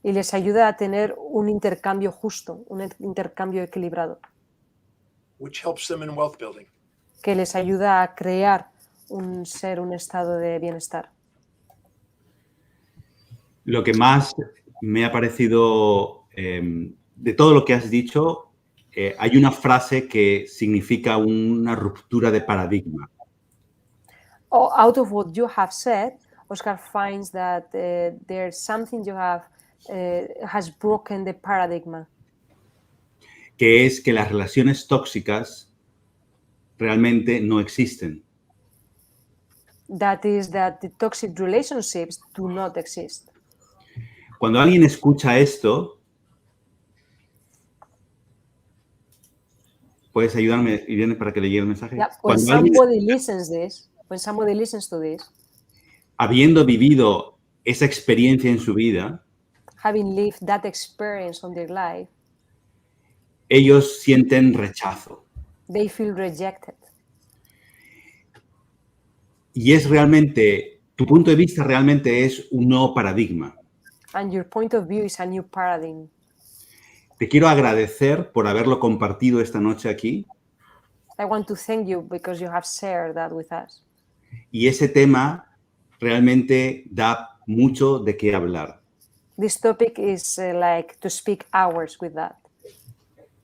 Y les ayuda a tener un intercambio justo, un intercambio equilibrado,
which helps them in wealth building.
que les ayuda a crear un estado de bienestar.
Lo que más me ha parecido, de todo lo que has dicho, hay una frase que significa una ruptura de paradigma.
Out of what you have said, Óscar finds that there's something you have has broken the paradigm.
Que es que las relaciones tóxicas realmente no existen.
That is that the toxic relationships do not exist.
Cuando alguien escucha esto, ¿puedes ayudarme, Irene, para que le llegue el mensaje?
Yeah,
When somebody
listens to this,
habiendo vivido esa experiencia en su vida,
having lived that experience on their life,
ellos sienten rechazo.
they feel rejected.
Y es realmente, tu punto de vista realmente es un nuevo paradigma.
And your point of view is a new paradigm.
Te quiero agradecer por haberlo compartido esta noche aquí.
I want to thank you because you have shared that with us.
Y ese tema realmente da mucho de qué hablar.
This topic is like to speak hours with that.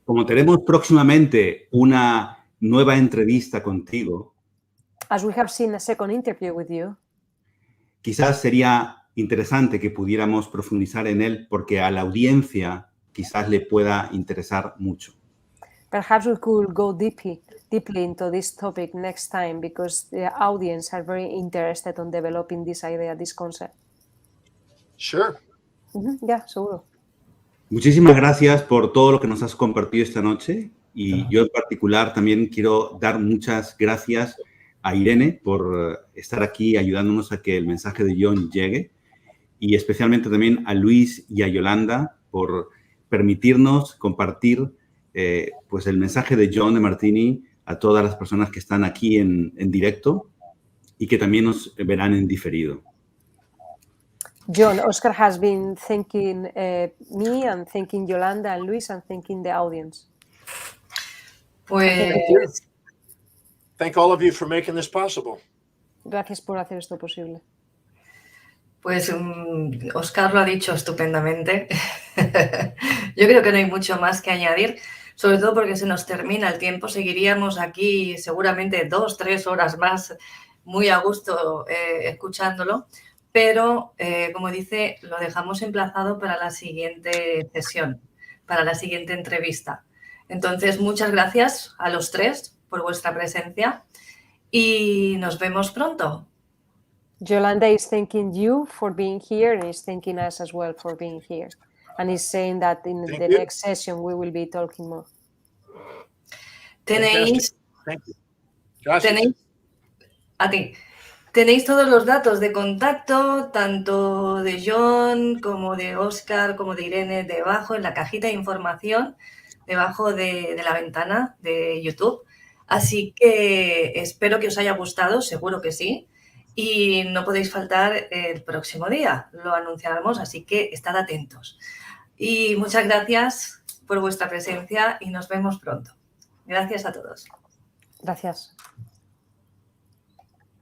Como tenemos próximamente una nueva entrevista contigo,
As we have seen a second interview with you,
quizás sería interesante que pudiéramos profundizar en él porque a la audiencia quizás le pueda interesar mucho.
perhaps we could go deeply into this topic next time because the audience are very interested on developing this idea, this concept.
Sure.
Yeah, seguro.
Muchísimas gracias por todo lo que nos has compartido esta noche y yo en particular también quiero dar muchas gracias a Irene por estar aquí ayudándonos a que el mensaje de John llegue y especialmente también a Luis y a Yolanda por permitirnos compartir pues el mensaje de John Demartini a todas las personas que están aquí en directo y que también nos verán en diferido.
John, Óscar has been thanking me and thanking Yolanda and Luis and thanking the audience.
Pues
Thank all of you for making this possible.
Gracias por hacer esto posible.
Pues Óscar lo ha dicho estupendamente. Yo creo que no hay mucho más que añadir, sobre todo porque se nos termina el tiempo. Seguiríamos aquí seguramente 2-3 horas más muy a gusto escuchándolo, pero como dice, lo dejamos emplazado para la siguiente sesión, para la siguiente entrevista. Entonces, muchas gracias a los tres por vuestra presencia y nos vemos pronto.
Yolanda is thanking you for being here and is thanking us as well for being here. And is saying that in the next session we will be talking more.
Tenéis,
Thank you. Gracias.
tenéis todos los datos de contacto, tanto de John como de Óscar, como de Irene, debajo en la cajita de información, debajo de la ventana de YouTube. Así que espero que os haya gustado, seguro que sí. Y no podéis faltar el próximo día, lo anunciaremos, así que estad atentos. Y muchas gracias por vuestra presencia y nos vemos pronto. Gracias a todos.
Gracias.